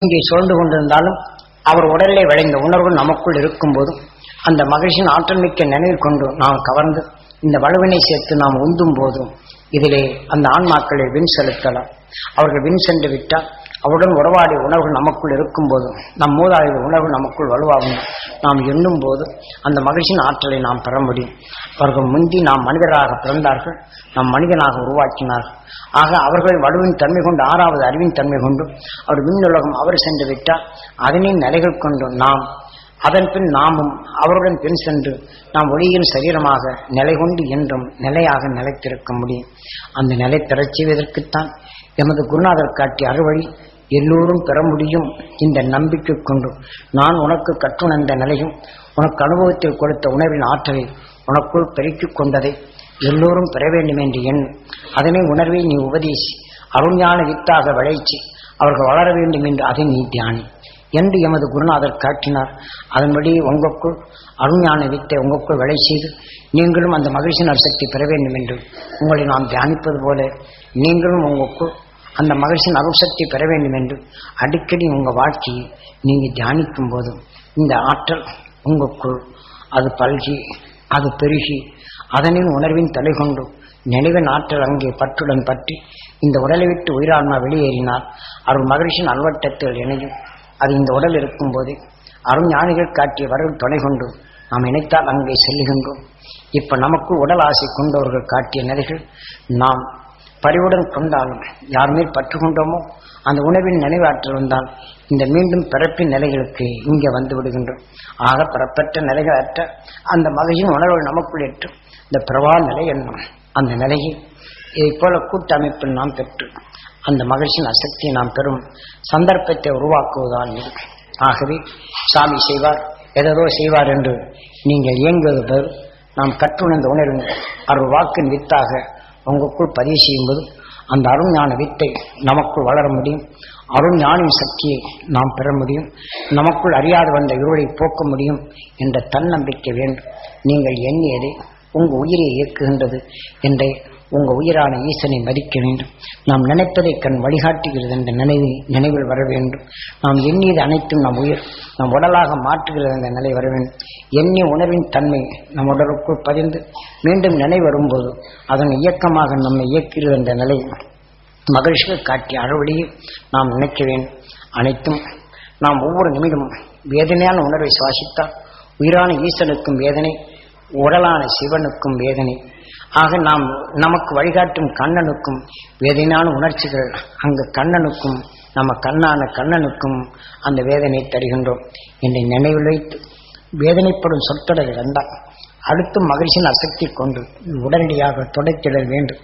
இங்கே சுழந்து கொண்டிருந்தாலும் அவர் உடலிலே விளைந்த உணர்வு நமக்குள் இருக்கும் போதும் அந்த மகிழ்ச்சியின் ஆற்றல் மிக்க நினைவில் கொண்டு நாம் கவர்ந்து இந்த வலுவினை சேர்த்து நாம் உந்தும் போதும் இதிலே அந்த ஆன்மாக்களை வின் செலுத்தலாம். அவர்கள் வின் சென்று விட்டால் அவருடன் உறவாடிய உணர்வுகள் நமக்குள் இருக்கும் போதும் நம் மூதாதைய உணர்வு நமக்குள் வலுவாகும். நாம் எண்ணும் போது அந்த மகிழ்ச்சியின் ஆற்றலை நாம் பெற முடியும். அவர்கள் முந்தி நாம் மனிதராக பிறந்தார்கள், நாம் மனிதனாக உருவாக்கினார்கள். ஆக அவர்கள் வலுவின் தன்மை கொண்டு 6வது அறிவின் தன்மை கொண்டு அவர் விண்ணுலகம் அவர் சென்று விட்டால் அதனின் நிலைகள் கொண்டு நாம் அதன் பின் நாமும் அவருடன் பின் சென்று நாம் ஒளியின் சரீரமாக நிலை கொண்டு என்றும் நிலையாக நிலைத்திருக்க முடியும். அந்த நிலை பெறச் செய்வதற்குத்தான் எமது குருநாதர் காட்டிய அறுவழி எல்லோரும் பெற முடியும். இந்த நம்பிக்கை கொண்டு நான் உனக்கு கற்றுணர்ந்த நிலையும் உனக்கு அனுபவத்தில் கொடுத்த உணர்வின் ஆற்றலை உனக்குள் பெருக்கிக் கொண்டதை எல்லோரும் பெற வேண்டும் என்று எண். அதனை உணர்வை நீ உபதேசி அருஞான வித்தாக விளைச்சி அவர்கள் வளர வேண்டும் என்று அதை நீ தியானி என்று எமது குருநாதர் காட்டினார். அதன்படி உங்களுக்குள் அருஞான வித்தை உங்களுக்குள் விளை செய்து நீங்களும் அந்த மகிழ்ச்சியின் சக்தி பெற வேண்டும் என்று உங்களை நாம் தியானிப்பது போல நீங்களும் உங்களுக்குள் அந்த மகிழ்ச்சியின் அருசக்தி பெற வேண்டும் என்று அடிக்கடி உங்கள் வாழ்க்கையை நீங்கள் தியானிக்கும் போதும் இந்த ஆற்றல் உங்களுக்குள் அது பல்கி அது பெருகி அதனின் உணர்வின் தலை கொண்டு நினைவின் ஆற்றல் அங்கே பற்றுடன் பற்றி இந்த உடலை விட்டு உயிரான்மா வெளியேறினார். அருள் மகிழ்ச்சியின் அல்வட்டத்தில் இணையும். அது இந்த உடல் இருக்கும் போதே அருஞானிகள் காட்டிய வரவு துணை கொண்டு நாம் இணைத்தால் அங்கே செல்லுகின்றோம். இப்ப நமக்கு உடல் ஆசை கொண்டவர்கள் காட்டிய நிலைகள் நாம் பறிவுடன் கொண்டாலும் யார் மேல் பற்று கொண்டோமோ அந்த உணவின் நினைவாற்றல் வந்தால் இந்த மீண்டும் பிறப்பின் நிலைகளுக்கு இங்கே வந்து விடுகின்றோம். ஆக பிறப்பற்ற நிலைகளற்ற அந்த மகிழ்ச்சியின் உணர்வு நமக்குள் ஏற்று இந்த பிரவா நிலை என்னும் அந்த நிலையை இதைப்போல கூட்டமைப்பில் நாம் பெற்று அந்த மகிழ்ச்சியின் அசக்தியை நாம் பெறும் சந்தர்ப்பத்தை உருவாக்குவதால். ஆகவே சாமி செய்வார் எதோ செய்வார் என்று நீங்கள் இயங்குவது பதில் நாம் கற்றுணர்ந்த உணர்வின் அருள் வாக்கின் வித்தாக உங்களுக்குள் பதிவு செய்யும்போது அந்த அருஞான வித்தை நமக்குள் வளர முடியும். அருஞானின் சக்தியை நாம் பெற முடியும். நமக்குள் அறியாது வந்த இருளை போக்க முடியும் என்ற தன்னம்பிக்கை வேண்டும். நீங்கள் எண்ணியதை உங்கள் உயிரை இயக்குகின்றது என்ற உங்கள் உயிரான ஈசனை மதிக்க வேண்டும். நாம் நினைப்பதை கண் வழிகாட்டுகிறது என்ற நினைவில் வர வேண்டும். நாம் எண்ணியது அனைத்தும் நம் உயிர் நம் உடலாக மாற்றுகிறது என்ற நிலை வர வேண்டும். எண்ணிய உணர்வின் தன்மை நம் உடலுக்குள் பதிந்து மீண்டும் நினைவு வரும்போது அதன் இயக்கமாக நம்மை இயக்குகிறது என்ற நிலை மகிழ்ச்சிகள் காட்டிய அறுவடையை நாம் நினைக்க வேண்டும். அனைத்தும் நாம் ஒவ்வொரு நிமிடமும் வேதனையான உணர்வை சுவாசித்தால் உயிரான ஈசனுக்கும் வேதனை, உடலான சிவனுக்கும் வேதனை. ஆக நாம் நமக்கு வழிகாட்டும் கண்ணனுக்கும் வேதனையான உணர்ச்சிகள் அங்கு கண்ணனுக்கும் நம்ம கண்ணனுக்கும் அந்த வேதனை தருகின்றோம் என்னை நினைவில் வைத்து வேதனைப்படும் சொற்றொடரை வந்தால் அடுத்து மகிழ்ச்சியின் அசக்தி கொண்டு உடனடியாக தொடர்த்திட வேண்டும்.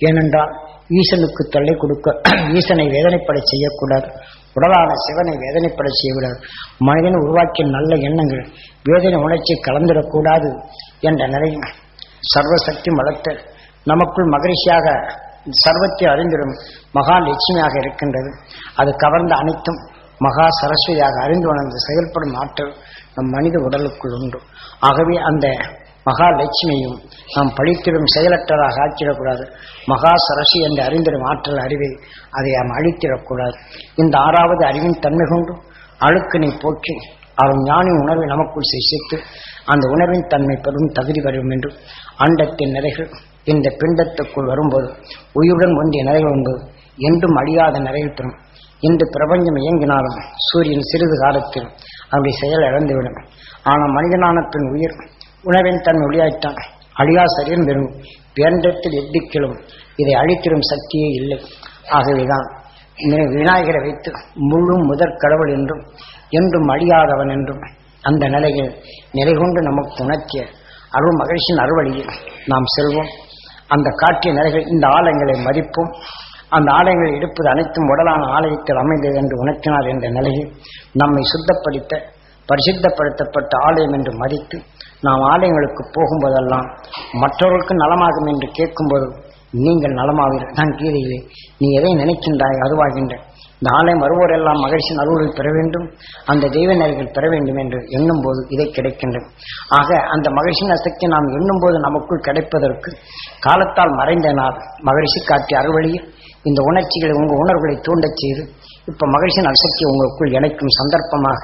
ஏனென்றால் ஈசனுக்கு தொல்லை கொடுக்க ஈசனை வேதனைப்பட செய்யக்கூடாது. உடலான சிவனை வேதனைப்பட செய்யக்கூடாது. மனிதனை உருவாக்கிய நல்ல எண்ணங்கள் வேதனை உணர்ச்சி கலந்துடக்கூடாது என்ற நிலையில் சர்வசக்தி வளர்த்த நமக்குள் மகிழ்ச்சியாக சர்வத்தை அறிந்திடும் மகா லட்சுமியாக இருக்கின்றது. அது கவர்ந்த அனைத்தும் மகா சரஸ்வதியாக அறிந்து உணர்ந்து செயல்படும் ஆற்றல் நம் மனித உடலுக்குள் உண்டு. ஆகவே அந்த மகா லட்சுமியும் நாம் பழித்திடும் செயலற்றதாக ஆக்கிடக்கூடாது. மகா சரஸ்வதி என்று அறிந்திடும் ஆற்றல் அறிவை அதை நாம் அழித்திடக்கூடாது. இந்த 6வது அறிவின் தன்மை கொண்டு அழுக்கினை போக்கி அவன் ஞானி உணர்வை நமக்குள் சேர்த்து அந்த உணர்வின் தன்மை பெறும் தகுதி வரும் என்று அண்டத்தின் நிலைகள் இந்த பிண்டத்துக்குள் வரும்போது உயிருடன் ஒன்றிய நிலைகள் என்பது என்றும் அழியாத நிலையில் பெறும். இன்று பிரபஞ்சம் இயங்கினாலும் சூரியன் சிறிது காலத்தில் அவருடைய செயல் இழந்துவிடும். ஆனால் மனிதனான பின் உயிர் உணவின் தன் ஒளியாய்த்தான் அழியா சரீரம் பெறும். பேண்டத்தில் எவ்விக்கிலும் இதை அழித்திடும் சக்தியே இல்லை. ஆகவேதான் விநாயகரை வைத்து முழு முதற் கடவுள் என்றும் என்றும் அழியாதவன் என்றும் அந்த நிலையில் நிலை கொண்டு நமக்கு உணர்த்திய அருள் மகிழ்ச்சியின் அறுவழியில் நாம் செல்வோம். அந்த காட்டிய நிலைகள் இந்த ஆலயங்களை மதிப்போம். அந்த ஆலயங்களை எடுப்பது அனைத்தும் உடலான ஆலயத்தில் அமைந்தது என்று உணர்த்தினார் என்ற நிலையில் நம்மை சுத்தப்படுத்த பரிசுத்தப்படுத்தப்பட்ட ஆலயம் என்று மதித்து நாம் ஆலயங்களுக்கு போகும்போதெல்லாம் மற்றவர்களுக்கு நலமாகும் என்று கேட்கும்போது நீங்கள் நலமாவீர்கள். நான் கீதையிலே நீ எதை நினைக்கின்றாய் அதுவாகின்ற இந்த ஆலயம் வருவோரெல்லாம் மகிழ்ச்சியின் அருளை பெற வேண்டும், அந்த தெய்வ நிலைகள் பெற வேண்டும் என்று எண்ணும் போது இதை கிடைக்கின்றது. ஆக அந்த மகிழ்ச்சியின் சக்தி நாம் எண்ணும் போது நமக்குள் கிடைப்பதற்கு காலத்தால் மறைந்த நாள் மகிழ்ச்சி காட்டிய அறுவழியில் இந்த உணர்ச்சிகளை உங்கள் உணர்வுகளை தூண்டச் செய்து இப்ப மகிழ்ச்சியின் அசக்தி உங்களுக்குள் இணைக்கும் சந்தர்ப்பமாக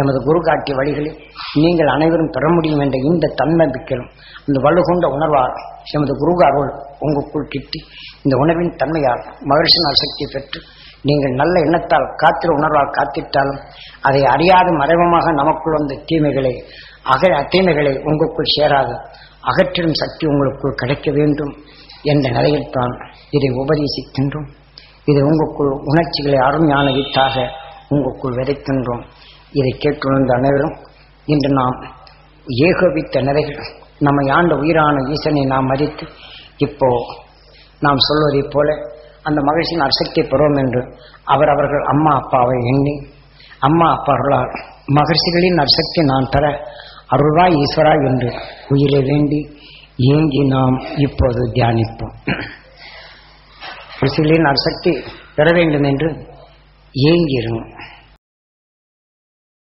எமது குரு காட்டிய வழிகளில் நீங்கள் அனைவரும் பெற முடியும் என்ற இந்த தன்னம்பிக்கையும் இந்த வலுகொண்ட உணர்வால் எமது குரு அருள் உங்களுக்குள் கிட்டி இந்த உணர்வின் தன்மையால் மகிழ்ச்சியின் அசக்தியை பெற்று நீங்கள் நல்ல எண்ணத்தால் காத்திர உணர்வால் காத்திட்டாலும் அதை அறியாத மறைமுகமாக நமக்குள் வந்த தீமைகளை உங்களுக்குள் சேராது அகற்றிடும் சக்தி உங்களுக்குள் கிடைக்க வேண்டும் என்ற நிலையில் தான் இதை உபதேசிக்கின்றோம். இது உங்களுக்குள் உணர்ச்சிகளை அருமையான வித்தாக உங்களுக்குள் விதைக்கின்றோம். இதை கேட்டுணர்ந்த அனைவரும் இன்று நாம் ஏகோபித்த நிலைகள் நம்மை ஆண்ட உயிரான ஈசனை நாம் மதித்து இப்போ நாம் சொல்வதைப் போல அந்த மகிழ்ச்சியின் அசக்தியை பெறுவோம் என்று அவர்கள் அம்மா அப்பாவை எண்ணி அம்மா அப்பார்களால் மகிழ்ச்சிகளின் அசக்தி நான் தர அருள்வாய் ஈஸ்வரா என்று உயிரை வேண்டி ஏங்கி நாம் இப்போது தியானிப்போம். மகிழ்ச்சிகளின் அசக்தி பெற வேண்டும் என்று ஏங்கிடும்.